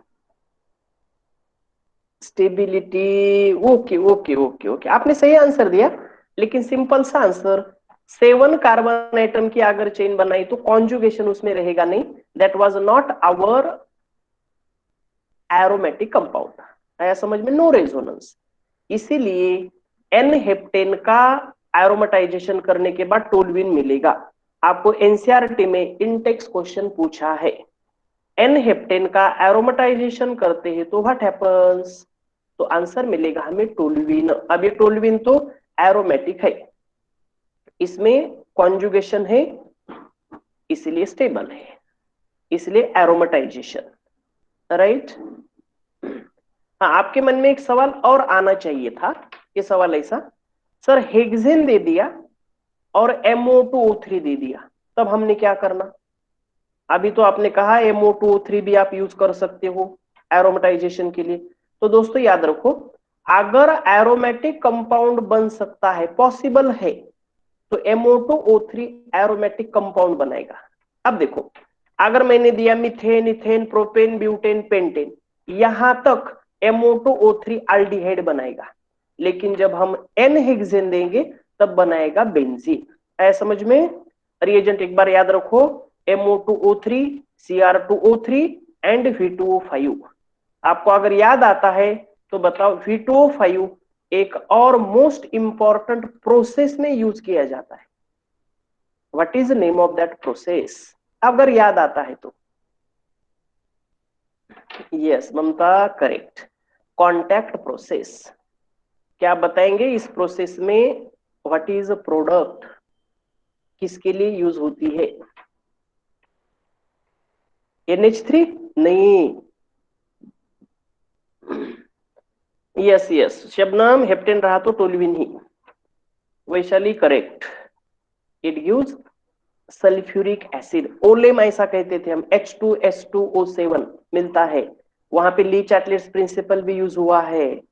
Stability, okay okay okay okay, आपने सही आंसर दिया, लेकिन सिंपल सा आंसर, 7 कार्बन एटम की अगर चेन बनाई तो कॉन्जुगेशन उसमें रहेगा नहीं, that was not our aromatic compound. आया समझ में? No resonance. इसीलिए एन हेप्टेन का एरोमेटाइजेशन करने के बाद टोल्यूइन मिलेगा। आपको एनसीईआरटी में इंटेक्स क्वेश्चन पूछा है, एन हेप्टेन का एरोमेटाइजेशन करते हैं तो व्हाट हैपेंस, तो आंसर मिलेगा हमें टोल्यूइन। अब ये टोल्यूइन तो एरोमेटिक है, इसमें कॉन्जुगेशन है, इसलिए स्टेबल है, इसलिए एरोमेटाइजेशन, राइट। हाँ, आपके मन में एक सवाल और आना चाहिए था, ये सवाल ऐसा, सर हेक्सेन दे दिया और MO2O3 दे दिया, तब हमने क्या करना? अभी तो आपने कहा MO2O3 भी आप यूज कर सकते हो एरोमेटाइजेशन के लिए। तो दोस्तों याद रखो, अगर एरोमेटिक कंपाउंड बन सकता है, पॉसिबल है, तो MO2O3 एरोमेटिक कंपाउंड बनाएगा। अब देखो, अगर मैंने दिया methane, ethane, propane, butane, pentane, यहां तक MO2O3 अल्डिहाइड बनाएगा, लेकिन जब हम एन हेक्सेन देंगे तब बनाएगा बेंजीन। ऐसा समझ में? रिएजेंट एक बार याद रखो, MO2O3, Cr2O3 एंड V2O5। आपको अगर याद आता है तो बताओ, V2O5 एक और मोस्ट इंपॉर्टेंट प्रोसेस में यूज किया जाता है, what is the name of that process, अगर याद आता है तो? यस ममता, करेक्ट, कॉन्टैक्ट प्रोसेस। क्या बताएंगे इस प्रोसेस में व्हाट इज अ प्रोडक्ट, किसके लिए यूज होती है? NH3 नहीं, यस यस शबनम, हेप्टेन रहा तो टोल्यूइन ही। Vaishali correct, it gives sulphuric acid, oleum ऐसा कहते थे हम, H2S2O7 मिलता है, वहां पे ली चैटलेट्स प्रिंसिपल भी यूज हुआ है,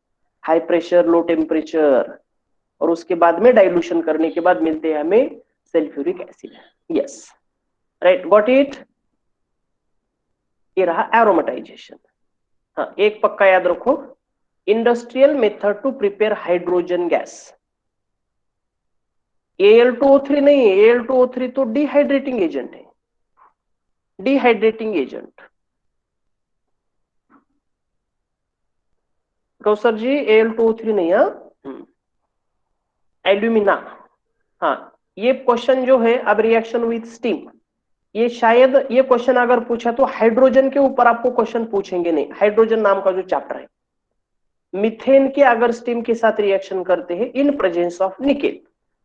हाई प्रेशर लो टेम्परेचर, और उसके बाद में डाइल्यूशन करने के बाद मिलते हैं हमें sulphuric acid. Yes right, got it. ये रहा एरोमेटाइजेशन। हाँ, एक पक्का याद रखो, industrial method to prepare hydrogen gas, Al2O3 नहीं है, Al2O3 तो डिहाइड्रेटिंग एजेंट है, dehydrating agent. Kausar ji Al2O3 नहीं, हाँ एल्यूमिना। हाँ, ये क्वेश्चन जो है, अब रिएक्शन विथ स्टीम, ये शायद ये क्वेश्चन अगर पूछा तो हाइड्रोजन के ऊपर आपको क्वेश्चन पूछेंगे नहीं, हाइड्रोजन नाम का जो चैप्टर है, मीथेन के अगर स्टीम के साथ रिएक्शन करते हैं इन प्रेजेंस ऑफ निकेल,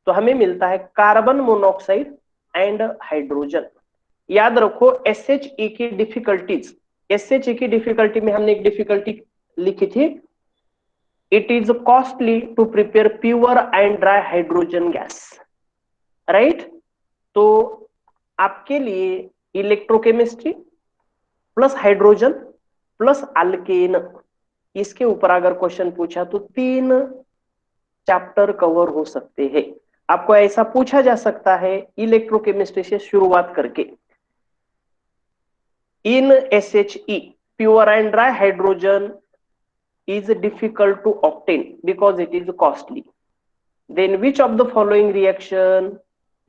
तो हमें मिलता है कार्बन मोनोऑक्साइड एंड हाइड्रोजन। याद रखो SHE की डिफिकल्टीज, SHE की डिफिकल्टी में हमने एक डिफिकल्टी लिखी थी, it is costly to prepare pure and dry hydrogen gas, right. तो आपके लिए electrochemistry plus hydrogen plus alkane, इसके ऊपर अगर क्वेश्चन पूछा तो 3 चैप्टर कवर हो सकते हैं। आपको ऐसा पूछा जा सकता है इलेक्ट्रोकेमिस्ट्री से शुरुआत करके, इन SHE pure and dry hydrogen is difficult to obtain because it is costly. Then which of the following reaction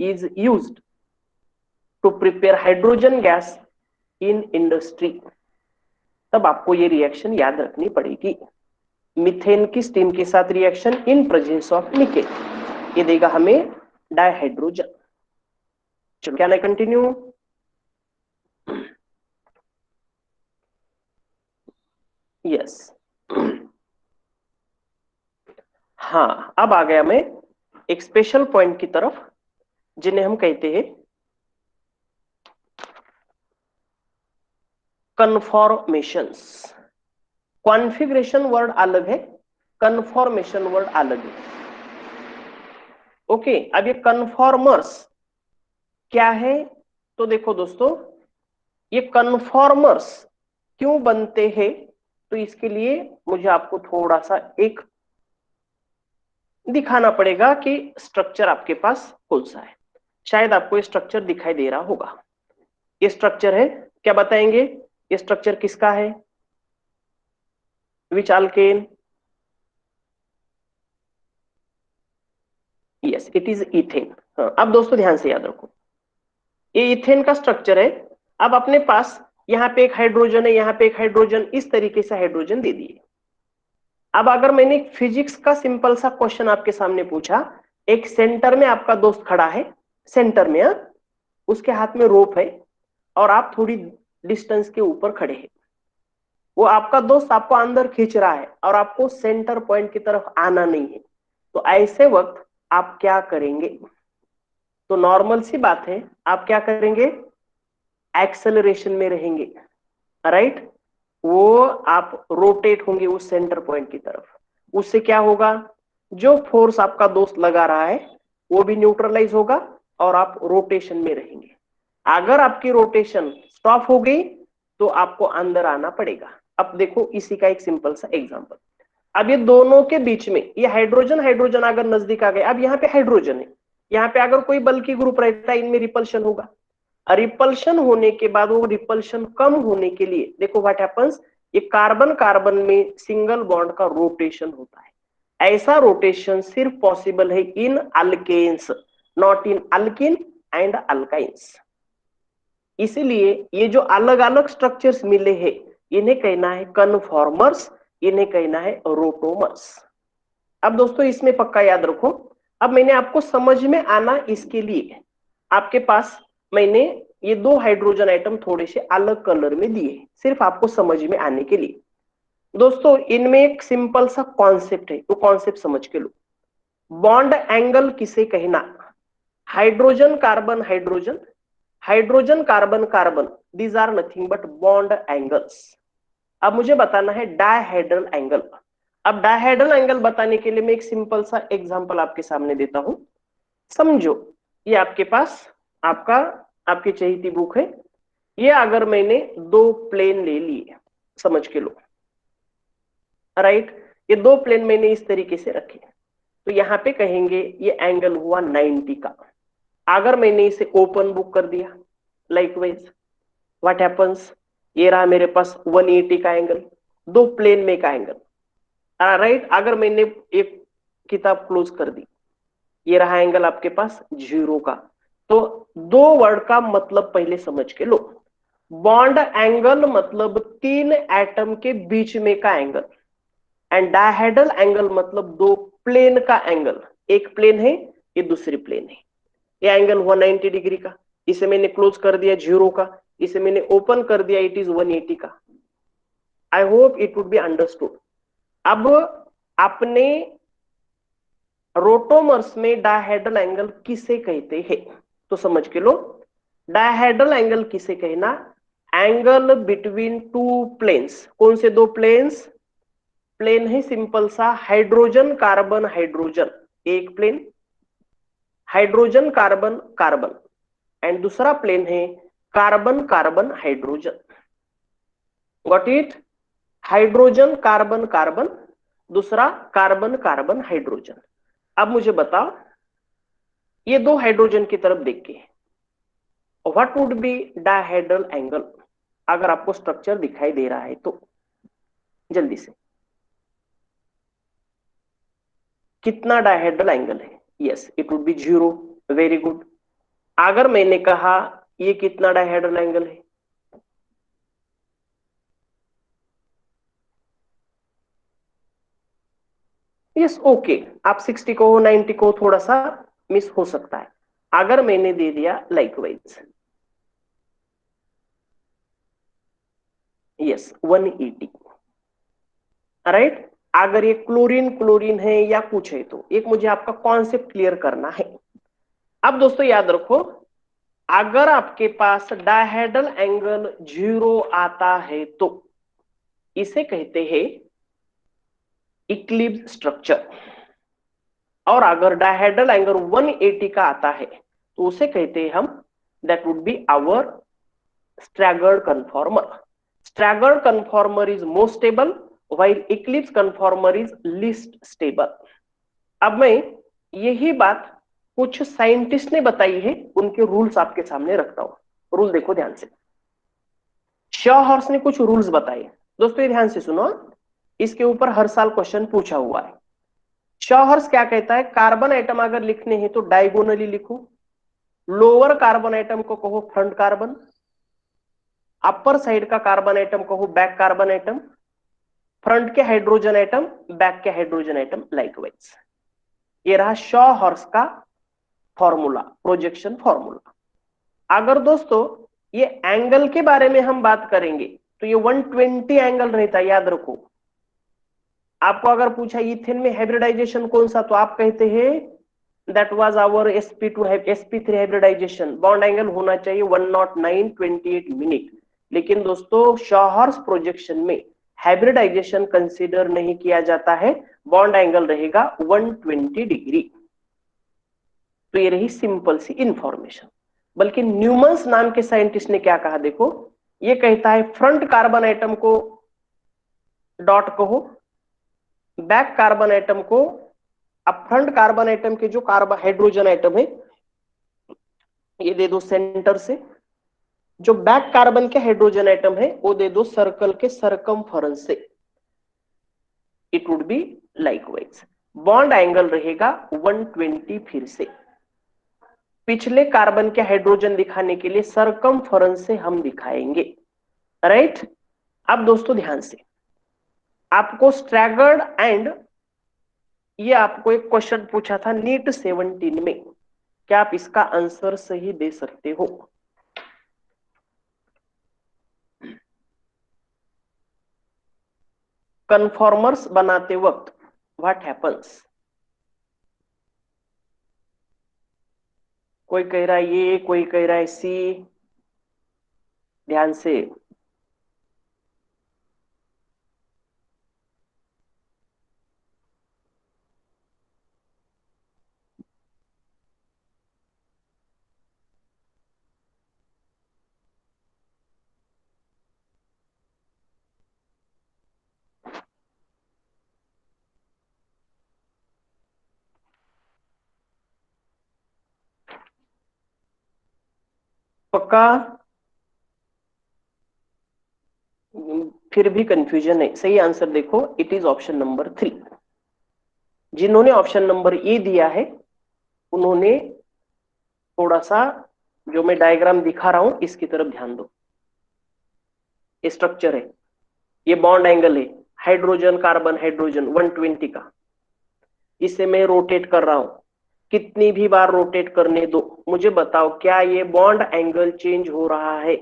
is used to prepare hydrogen gas in industry? तब आपको ये रिएक्शन याद रखनी पड़ेगी। मीथेन की स्टीम के साथ reaction in presence of nickel, ये देगा हमें डाइहाइड्रोजन। चलो क्या, मैं कंटिन्यू? यस। हाँ, अब आ गया मैं एक स्पेशल पॉइंट की तरफ, जिन्हें हम कहते हैं कन्फॉर्मेशंस। कॉन्फ़िगरेशन वर्ड अलग है, कन्फॉर्मेशन वर्ड अलग है। ओके, अब ये कन्फॉर्मर्स क्या है? तो देखो दोस्तों, ये कन्फॉर्मर्स क्यों बनते हैं, तो इसके लिए मुझे आपको थोड़ा सा एक दिखाना पड़ेगा कि स्ट्रक्चर आपके पास कौन सा है। शायद आपको ये स्ट्रक्चर दिखाई दे रहा होगा। ये स्ट्रक्चर है, क्या बताएंगे ये स्ट्रक्चर किसका है? Which alkane? Yes, it is ethane. अब दोस्तों ध्यान से याद रखो, ये इथेन का स्ट्रक्चर है। अब अपने पास यहाँ पे एक हाइड्रोजन है, यहाँ पे एक हाइड्रोजन, इस तरीके से हाइड्रोजन दे दिए। अब अगर मैंने फिजिक्स का सिंपल सा क्वेश्चन आपके सामने पूछा, एक सेंटर में आपका दोस्त खड़ा है, सेंटर में, उसके हाथ में रोप है और आप थोड़ी डिस्टेंस के ऊपर खड़े हैं, वो आपका दोस्त आपको अंदर खींच रहा है और आपको सेंटर पॉइंट की तरफ आना नहीं है, तो ऐसे वक्त आप क्या करेंगे? तो नॉर्मल सी बात है, आप क्या करेंगे? एक्सेलरेशन में रहेंगे, राइट। वो आप रोटेट होंगे उस सेंटर पॉइंट की तरफ। उससे क्या होगा? जो फोर्स आपका दोस्त लगा रहा है वो भी न्यूट्रलाइज होगा और आप रोटेशन में रहेंगे। अगर आपकी रोटेशन स्टॉप हो गई तो आपको अंदर आना पड़ेगा। अब देखो इसी का एक सिंपल सा एग्जांपल। अब ये दोनों के बीच में ये हाइड्रोजन हाइड्रोजन अगर नजदीक आ गए, अब यहाँ पे हाइड्रोजन है, यहाँ पे अगर कोई बल्कि ग्रुप रहता है, इनमें रिपल्शन होगा। रिपल्शन होने के बाद वो रिपल्शन कम होने के लिए देखो व्हाट हैपेंस, ये कार्बन कार्बन में सिंगल बॉन्ड का रोटेशन होता है। ऐसा रोटेशन सिर्फ पॉसिबल है in alkanes, not in alkene and alkynes. इसीलिए ये जो अलग अलग स्ट्रक्चर्स मिले हैं, इन्हें कहना है कन्फॉर्मर्स, इन्हें कहना है रोटोमर्स। अब दोस्तों इसमें पक्का याद रखो, अब मैंने आपको समझ में आना इसके लिए आपके पास मैंने ये 2 हाइड्रोजन आइटम थोड़े से अलग कलर में दिए, सिर्फ आपको समझ में आने के लिए। दोस्तों इनमें एक सिंपल सा कॉन्सेप्ट है, तो कॉन्सेप्ट समझ के लो। बॉन्ड एंगल किसे कहना? Hydrogen carbon hydrogen, hydrogen carbon carbon, these are nothing but bond angles. अब मुझे बताना है डायहेड्रल एंगल। अब डायहेड्रल एंगल बताने के लिए मैं एक सिंपल सा एग्जांपल आपके सामने देता हूं। समझो ये आपके पास आपका आपकी चहेती बुक है, ये अगर मैंने 2 प्लेन ले लिए, समझ के लो, राइट। ये 2 प्लेन मैंने इस तरीके से रखे, तो यहाँ पे कहेंगे ये एंगल हुआ 90 का। अगर मैंने इसे ओपन बुक कर दिया, लाइकवाइज व्हाट हैपेंस, ये रहा मेरे पास 180 का एंगल, 2 प्लेन में का एंगल, राइट। अगर मैंने एक किताब क्लोज कर दी, ये रहा एंगल आपके पास 0 का। तो 2 वर्ड का मतलब पहले समझ के लो। बॉन्ड एंगल मतलब 3 एटम के बीच में का एंगल, एंड डायहेड्रल एंगल मतलब 2 प्लेन का एंगल। एक प्लेन है, ये दूसरी प्लेन है। ये एंगल हुआ 90 डिग्री का, इसे मैंने क्लोज कर दिया 0 का, इसे मैंने ओपन कर दिया, इट इज 180 का। I hope it would be understood. अब आपने रोटोमर्स में डायहेड्रल एंगल किसे कहते हैं, तो समझ के लो। डायहेड्रल एंगल किसे कहना? Angle between two planes. कौन से दो प्लेन्स? प्लेन है सिंपल सा, हाइड्रोजन कार्बन हाइड्रोजन एक plane, hydrogen carbon carbon, and दूसरा प्लेन है carbon carbon hydrogen. Got it? Hydrogen carbon carbon, दूसरा कार्बन कार्बन हाइड्रोजन। अब मुझे बताओ, ये दो हाइड्रोजन की तरफ देख के what would be dihedral angle? अगर आपको स्ट्रक्चर दिखाई दे रहा है तो जल्दी से, कितना डायहेड्रल एंगल है? Yes, it would B 0। Very good. अगर मैंने कहा ये कितना डायहेड्रल एंगल है? Yes, okay. आप 60 को 90 को थोड़ा सा मिस हो सकता है। अगर मैंने दे दिया लाइकवाइज, यस 180, राइट। अगर ये क्लोरीन क्लोरीन है या कुछ है तो एक मुझे आपका कॉन्सेप्ट क्लियर करना है। अब दोस्तों याद रखो, अगर आपके पास डायहेड्रल एंगल 0 आता है तो इसे कहते हैं इक्लिप्स स्ट्रक्चर, और अगर डायहेड्रल एंगल 180 का आता है तो उसे कहते हैं हम, that would be our staggered conformer. Staggered conformer is more stable while eclipse conformer is least stable. अब मैं यही बात कुछ साइंटिस्ट ने बताई है, उनके रूल्स आपके सामने रखता हूं। रूल देखो ध्यान से। शॉहर्स ने कुछ रूल्स बताए। दोस्तों ये ध्यान से सुनो, इसके ऊपर हर साल क्वेश्चन पूछा हुआ है। शॉहर्स क्या कहता है? कार्बन आइटम अगर लिखने हैं तो डायगोनली लिखो। लोअर कार्बन आइटम को कहो फ्रंट कार्बन, अपर साइड का कार्बन आइटम कहो बैक कार्बन आइटम, फ्रंट के हाइड्रोजन आइटम बैक के हाइड्रोजन आइटम लाइकवाइज। ये रहा शॉ हॉर्स का फॉर्मूला, प्रोजेक्शन फॉर्मूला। अगर दोस्तों ये एंगल के बारे में हम बात करेंगे तो ये 120 एंगल रहता है, याद रखो। आपको अगर पूछा इथेन में हाइब्रिडाइजेशन कौन सा, तो आप कहते हैं that was our sp2 sp3 hybridisation. Bond angle होना चाहिए 109.28 मिनट। लेकिन दोस्तों शॉहर्स प्रोजेक्शन में हाइब्रिडाइजेशन कंसीडर नहीं किया जाता है, बॉन्ड एंगल रहेगा 120 डिग्री। तो ये रही सिंपल सी इंफॉर्मेशन। बल्कि न्यूमन्स नाम के साइंटिस्ट ने क्या कहा देखो, ये कहता है front carbon atom co dot कहो, बैक कार्बन आइटम को, अब फ्रंट कार्बन आइटम के जो कार्बन हाइड्रोजन आइटम है ये दे दो सेंटर से, जो बैक कार्बन के हाइड्रोजन आइटम है वो दे दो सर्कल के सरकमफेरेंस से। It would B likewise. Bond angle रहेगा 120। फिर से पिछले कार्बन के हाइड्रोजन दिखाने के लिए सरकमफेरेंस से हम दिखाएंगे, राइट। अब दोस्तों ध्यान से, आपको स्ट्रैगर्ड एंड, ये आपको एक क्वेश्चन पूछा था नीट 17 में, क्या आप इसका आंसर सही दे सकते हो? कन्फॉर्मर्स बनाते वक्त व्हाट हैपन्स? कोई कह रहा है ये, कोई कह रहा है सी। ध्यान से, पक्का? फिर भी कंफ्यूजन है। सही आंसर देखो, इट इज ऑप्शन नंबर 3। जिन्होंने ऑप्शन नंबर ए दिया है उन्होंने थोड़ा सा, जो मैं डायग्राम दिखा रहा हूं इसकी तरफ ध्यान दो। ये स्ट्रक्चर है, ये बॉन्ड एंगल है, हाइड्रोजन कार्बन हाइड्रोजन 120 का। इसे मैं रोटेट कर रहा हूं, कितनी भी बार रोटेट करने दो। मुझे बताओ क्या ये बॉन्ड एंगल चेंज हो रहा है?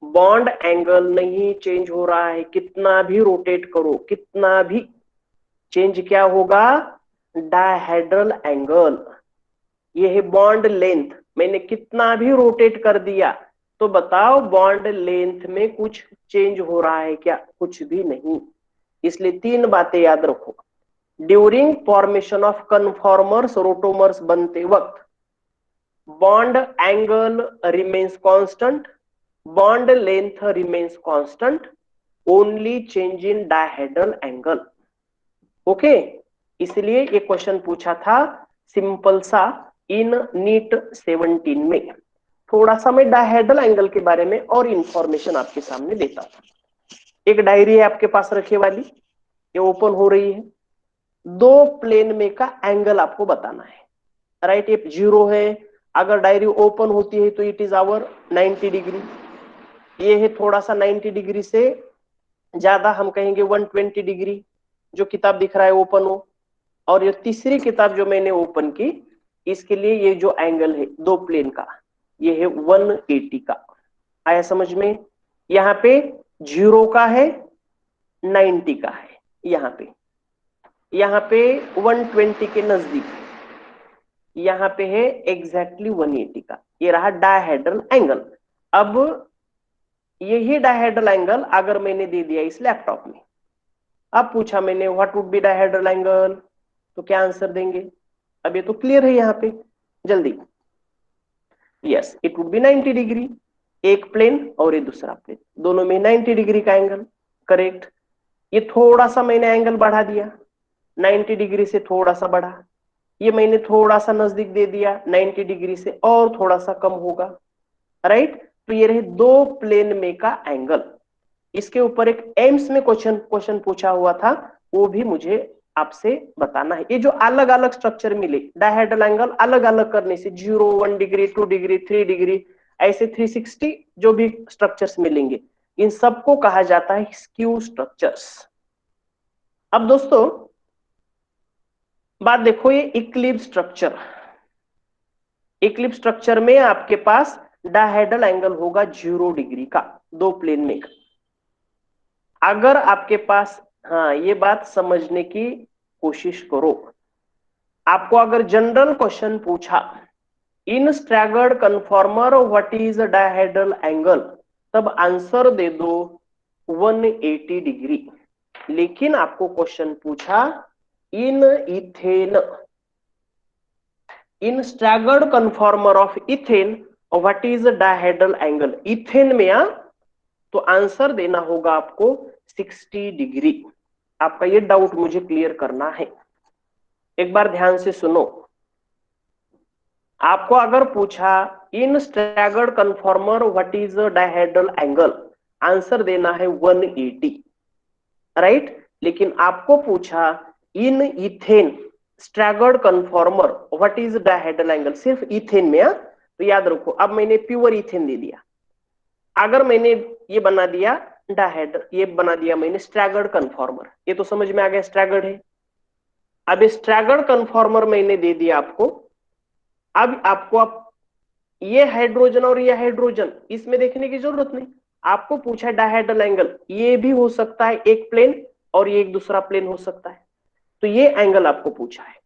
बॉन्ड एंगल नहीं चेंज हो रहा है, कितना भी रोटेट करो, कितना भी। चेंज क्या होगा? Dihedral angle. ये है बॉन्ड लेंथ, मैंने कितना भी रोटेट कर दिया तो बताओ बॉन्ड लेंथ में कुछ चेंज हो रहा है क्या? कुछ भी नहीं। इसलिए 3 बातें याद रखो। ड्यूरिंग फॉर्मेशन ऑफ कन्फॉर्मर्स रोटोमर्स बनते वक्त bond angle remains constant, bond length remains constant, only change in dihedral angle. Okay, इसलिए ये क्वेश्चन पूछा था सिंपल सा इन नीट 17 में। थोड़ा सा मैं डायहेड्रल एंगल के बारे में और इंफॉर्मेशन आपके सामने देता हूं। एक डायरी है आपके पास रखे वाली, ये ओपन हो रही है। 2 प्लेन में का एंगल आपको बताना है, राइट? ये 0 है। अगर डायरी ओपन होती है तो इट इज आवर 90 डिग्री। ये है थोड़ा सा 90 डिग्री से ज्यादा, हम कहेंगे 120 डिग्री। जो किताब दिख रहा है ओपन हो। और ये तीसरी किताब जो मैंने ओपन की, इसके लिए ये जो एंगल है 2 प्लेन का, ये है 180 का। आया समझ में? यहाँ पे 0 का है, 90 का है, यहाँ पे 120 के नजदीक, यहाँ पे है एग्जैक्टली 180 का। ये रहा डायहेड्रल एंगल। अब यही डायहेड्रल एंगल अगर मैंने दे दिया इस लैपटॉप में, अब पूछा मैंने what would be dihedral angle, तो क्या आंसर देंगे? अब ये तो क्लियर है यहाँ पे, जल्दी। Yes, it would B 90 degree. एक प्लेन और ये दूसरा प्लेन, दोनों में 90 डिग्री का एंगल, करेक्ट। ये थोड़ा सा मैंने एंगल बढ़ा दिया, 90 डिग्री से थोड़ा सा बढ़ा। ये मैंने थोड़ा सा नजदीक दे दिया, 90 डिग्री से और थोड़ा सा कम होगा, राइट? तो ये रहे 2 प्लेन में का एंगल। इसके ऊपर एक एम्स में क्वेश्चन पूछा हुआ था, वो भी मुझे आपसे बताना है। ये जो अलग अलग स्ट्रक्चर मिले डायहेड्रल एंगल अलग अलग करने से, 0, 1 डिग्री, 2 डिग्री, 3 डिग्री, ऐसे 360 जो भी स्ट्रक्चर्स मिलेंगे, इन सबको कहा जाता है स्क्यू स्ट्रक्चर्स। अब दोस्तों बात देखो, ये इक्लिप्स स्ट्रक्चर में आपके पास डायहेड्रल एंगल होगा 0 डिग्री का, 2 प्लेन में। अगर आपके पास, हाँ ये बात समझने की कोशिश करो, आपको अगर जनरल क्वेश्चन पूछा in staggered conformer what is dihedral angle, तब आंसर दे दो 180 डिग्री। लेकिन आपको क्वेश्चन पूछा in ethane, in staggered conformer of ethane what is dihedral angle, ethane में तो आंसर देना होगा आपको 60 डिग्री। आपका ये डाउट मुझे क्लियर करना है, एक बार ध्यान से सुनो। आपको अगर पूछा in staggered conformer what is dihedral angle, answer देना है 180, राइट? लेकिन आपको पूछा in ethane staggered conformer what is dihedral angle, सिर्फ इथेन में, तो याद रखो अब मैंने प्योर इथेन दे दिया। अगर मैंने ये बना दिया डायहेड्रल, ये बना दिया मैंने स्ट्रैगर्ड कन्फॉर्मर, ये तो समझ में आ गया स्ट्रैगर्ड है। अब स्ट्रैगर्ड कन्फॉर्मर मैंने दे दिया आपको। अब आपको ये हाइड्रोजन और ये हाइड्रोजन, इसमें देखने की जरूरत नहीं। आपको पूछा डायहेड्रल एंगल, ये भी हो सकता है एक प्लेन और ये एक दूसरा प्लेन हो सकता है, तो ये एंगल आपको पूछा है।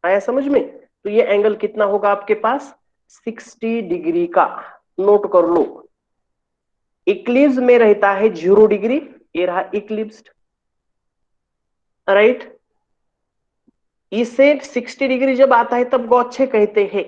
आया समझ में? तो ये एंगल कितना होगा आपके पास? 60 डिग्री का। नोट कर लो, इक्लिप्स में रहता है 0 डिग्री, ये रहा इक्लिप्स्ड, राइट? इसे 60 डिग्री जब आता है तब गौच्छे कहते हैं,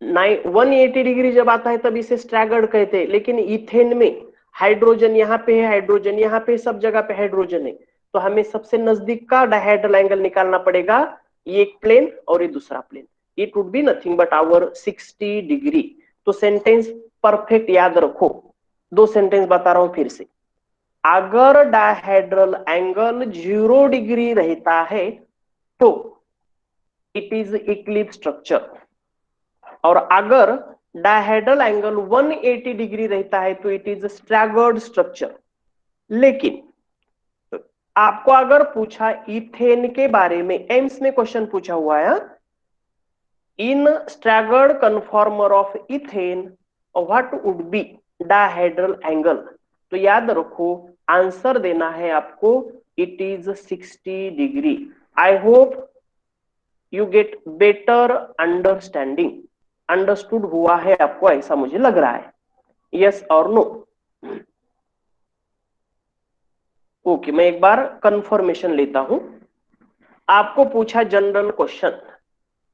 180 डिग्री जब आता है तब इसे स्ट्रैगर्ड कहते हैं। लेकिन इथेन में हाइड्रोजन यहाँ पे है, हाइड्रोजन यहाँ पे, सब जगह पे हाइड्रोजन है, तो हमें सबसे नजदीक का डायहेड्रल एंगल निकालना पड़ेगा, ये एक प्लेन और ये दूसरा plane, it would be nothing but our 60 degree. तो सेंटेंस परफेक्ट याद रखो, 2 सेंटेंस बता रहा हूं फिर से। अगर डायहेड्रल एंगल 0 डिग्री रहता है तो इट इज इक्लिप्स स्ट्रक्चर, और अगर डायहेड्रल एंगल 180 डिग्री रहता है तो इट इज स्ट्रैगर्ड स्ट्रक्चर। लेकिन आपको अगर पूछा इथेन के बारे में, एम्स में क्वेश्चन पूछा हुआ है, in staggered conformer of ethane what would be dihedral angle, तो याद रखो आंसर देना है आपको it is 60 degree. I hope you get better understanding. Understood हुआ है आपको, ऐसा मुझे लग रहा है, यस और नो? ओके, मैं एक बार कंफर्मेशन लेता हूं। आपको पूछा general question,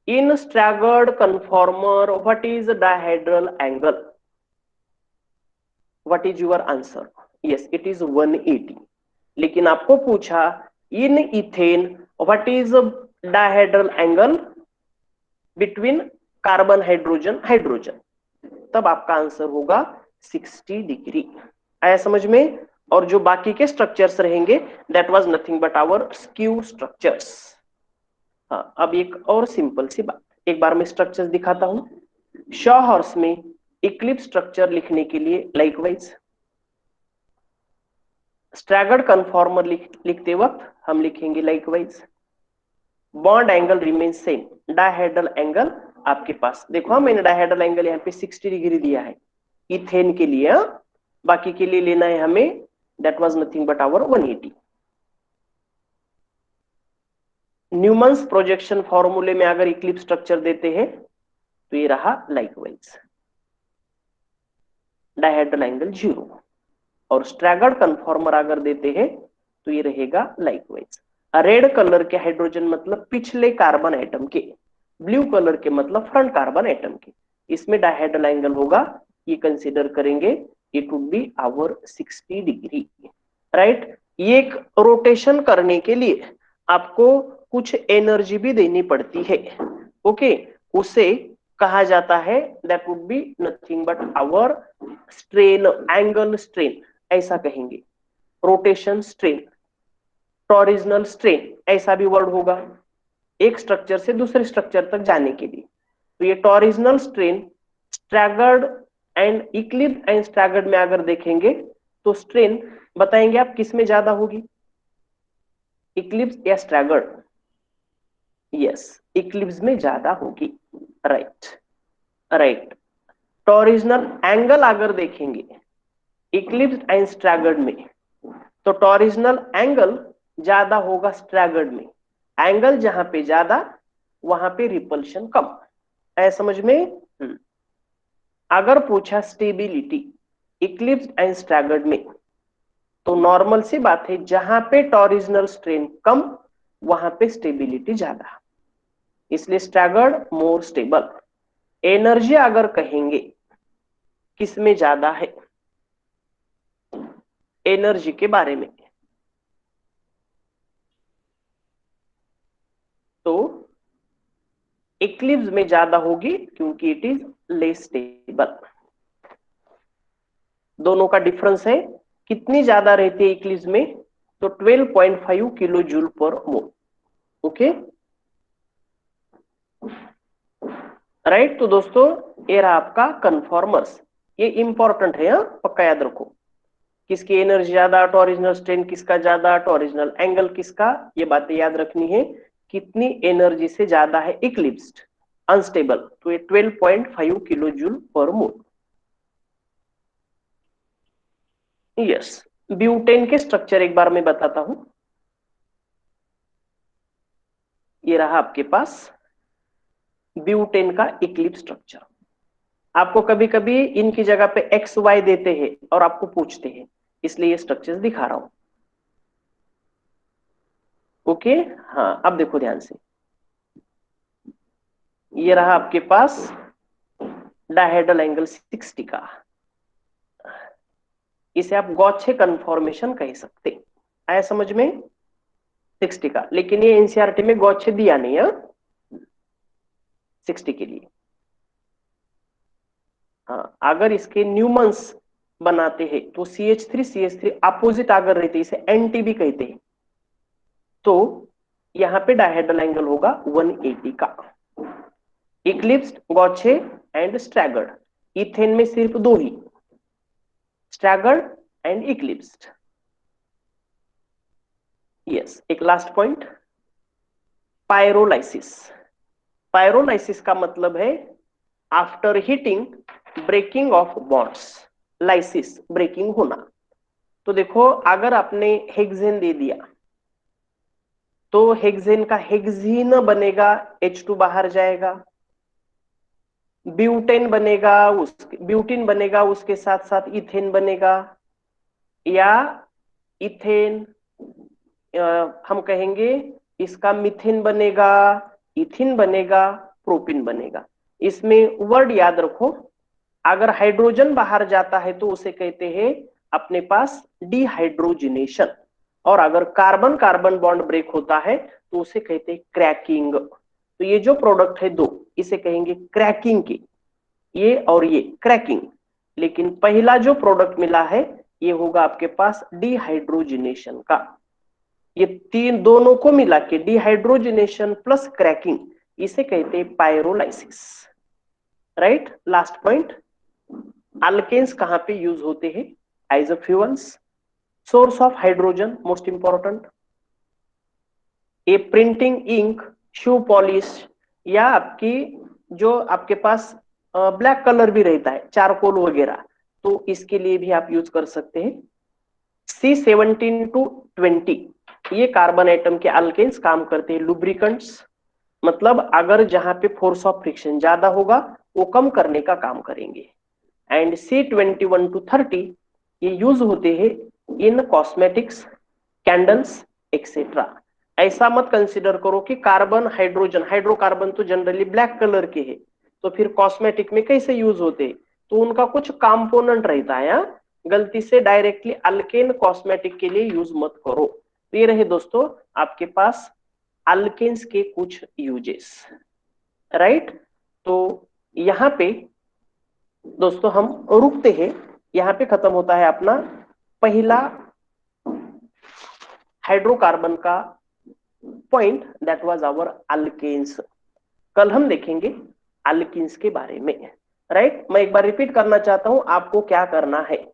in staggered conformer what is dihedral angle? What is your answer? Yes, it is 180। लेकिन आपको पूछा in ethane what is dihedral angle between carbon hydrogen hydrogen, तब आपका आंसर होगा 60 डिग्री। आया समझ में? और जो बाकी के स्ट्रक्चर्स रहेंगे that was nothing but our skew structures. हाँ, अब एक और सिंपल सी बात, एक बार मैं स्ट्रक्चर्स दिखाता हूं। शॉ हॉर्स में इक्लिप्स स्ट्रक्चर लिखने के लिए लाइकवाइज स्ट्रैगर्ड कन्फॉर्मर लिखते वक्त हम लिखेंगे likewise. Bond angle remain same, dihedral angle आपके पास देखो, मैंने डायहेड्रल एंगल यहाँ पे 60 डिग्री दिया है इथेन के लिए। बाकी के लिए लेना है हमें, that was nothing but our 180। Newman's projection फॉर्मूले में अगर इक्लिप्स स्ट्रक्चर देते हैं तो ये रहा लाइकवाइज, डायहेड्रल एंगल 0। और स्ट्रैगर्ड कन्फॉर्मर अगर देते हैं तो ये रहेगा लाइकवाइज। रेड कलर के हाइड्रोजन मतलब पिछले कार्बन एटम के, ब्लू कलर के मतलब फ्रंट कार्बन एटम के, इसमें डायहेड्रल एंगल होगा, ये कंसीडर करेंगे, it would be our 60 degree, right. ये एक रोटेशन करने के लिए आपको कुछ एनर्जी भी देनी पड़ती है, ओके, उसे कहा जाता है, that would be nothing but our strain, angle strain ऐसा कहेंगे, रोटेशन स्ट्रेन, टॉरिजनल स्ट्रेन ऐसा भी वर्ड होगा, एक स्ट्रक्चर से दूसरे स्ट्रक्चर तक जाने के लिए। तो ये torsional strain स्ट्रैगर्ड and Eclipse and स्ट्रैगर्ड में अगर देखेंगे तो स्ट्रेन बताएंगे आप किस में ज्यादा होगी, इक्लिप्स या स्ट्रैगर्ड? यस, इक्लिप्स में ज्यादा होगी, राइट राइट। टॉरिजनल एंगल अगर देखेंगे इक्लिप्स एंड स्ट्रैगर्ड में, तो टॉरिजनल एंगल ज्यादा होगा स्ट्रैगर्ड में, एंगल जहां पे ज्यादा वहां पे रिपल्शन कम, है समझ में? अगर पूछा स्टेबिलिटी इक्लिप्स एंड स्ट्रैगर्ड में, तो नॉर्मल सी बात है, जहां पे टॉरिजनल स्ट्रेन कम वहां पे स्टेबिलिटी ज्यादा, इसलिए स्ट्रैगर्ड मोर स्टेबल। एनर्जी अगर कहेंगे किसमें ज्यादा है, एनर्जी के बारे में, तो इक्लिप्स में ज्यादा होगी क्योंकि इट इज लेस स्टेबल। दोनों का डिफरेंस है, कितनी ज्यादा रहती है इक्लिप्स में, तो 12.5 किलो जूल पर मोल, ओके राइट। तो दोस्तों ये रहा आपका कन्फॉर्मर्स, ये इंपॉर्टेंट है, पक्का याद रखो, किसकी एनर्जी ज्यादा, टॉरिजनल स्ट्रेन किसका ज्यादा, टॉरिजनल एंगल किसका, ये बातें याद रखनी है। कितनी एनर्जी से ज्यादा है इक्लिप्स्ड, अनस्टेबल, तो ये 12.5 किलो जूल पर मोल। यस, ब्यूटेन के स्ट्रक्चर एक बार मैं बताता हूं। ये रहा आपके पास ब्यूटेन का इक्लिप्स स्ट्रक्चर। आपको कभी कभी इनकी जगह पे एक्स वाई देते हैं और आपको पूछते हैं, इसलिए ये स्ट्रक्चर्स दिखा रहा हूं, ओके। हाँ, अब देखो ध्यान से, ये रहा आपके पास डायहेड्रल एंगल 60 का, इसे आप गॉचे कन्फॉर्मेशन कह सकते, आया समझ में? 60 का, लेकिन ये एनसीईआरटी में गॉचे दिया नहीं है 60 के लिए। हाँ, अगर इसके न्यूमन्स बनाते हैं तो CH3 अपोजिट अगर रहते, इसे एंटी भी कहते हैं, तो यहां पे डायहेड्रल एंगल होगा 180 का। Eclipsed, gauche and staggered, ethane में सिर्फ दो ही, स्ट्रैगर्ड एंड इक्लिप्स्ड। यस, एक लास्ट पॉइंट, पायरोलाइसिस। पायरोलाइसिस का मतलब है after heating breaking of bonds, lysis breaking होना। तो देखो अगर आपने हेक्सेन दे दिया तो हेक्सेन का हेक्सीन बनेगा, H2 बाहर जाएगा, ब्यूटेन बनेगा, ब्यूटीन बनेगा, उसके साथ साथ इथेन बनेगा, या इथेन हम कहेंगे इसका मिथेन बनेगा, इथिन बनेगा, प्रोपिन बनेगा। इसमें वर्ड याद रखो, अगर हाइड्रोजन बाहर जाता है तो उसे कहते हैं अपने पास डिहाइड्रोजिनेशन, और अगर कार्बन कार्बन बॉन्ड ब्रेक होता है तो उसे कहते हैं क्रैकिंग। तो ये जो प्रोडक्ट है दो, इसे कहेंगे क्रैकिंग के, ये और ये क्रैकिंग। लेकिन पहला जो प्रोडक्ट मिला है ये होगा आपके पास डिहाइड्रोजिनेशन का। ये तीन दोनों को मिला के डिहाइड्रोजिनेशन प्लस क्रैकिंग, इसे कहते हैं pyrolysis. Right, last point, alkanes कहां पे यूज होते हैं? As a fuels, source of hydrogen most important, a printing ink, shoe polish, या आपकी जो आपके पास ब्लैक कलर भी रहता है चारकोल वगैरह, तो इसके लिए भी आप यूज कर सकते हैं। C17 to 20 ये कार्बन एटम के अल्केन्स काम करते हैं लुब्रिकेंट्स, मतलब अगर जहां पे फोर्स ऑफ फ्रिक्शन ज्यादा होगा वो कम करने का काम करेंगे। एंड C21 to 30 ये यूज होते हैं इन कॉस्मेटिक्स, कैंडल्स एक्सेट्रा। ऐसा मत कंसिडर करो कि कार्बन हाइड्रोजन, हाइड्रोकार्बन तो जनरली ब्लैक कलर के है, तो फिर कॉस्मेटिक में कैसे यूज होते हैं? तो उनका कुछ कंपोनेंट रहता है, गलती से डायरेक्टली अल्केन कॉस्मेटिक के लिए यूज मत करो। तो ये रहे दोस्तों आपके पास अल्केन्स के कुछ यूजेस। राइट, तो यहां पे दोस्तों हम रुकते हैं, यहां पे खत्म होता है अपना पहला हाइड्रोकार्बन का point, that was our alkanes. कल हम देखेंगे अल्किन्स के बारे में। राइट, मैं एक बार रिपीट करना चाहता हूं, आपको क्या करना है,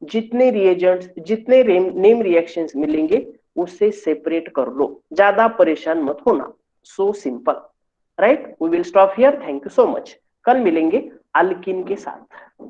जितने रिएजेंट्स, जितने नेम रिएक्शंस मिलेंगे उससे सेपरेट कर लो, ज्यादा परेशान मत होना, so simple. Right, we will stop here, thank you so much. कल मिलेंगे अल्किन के साथ।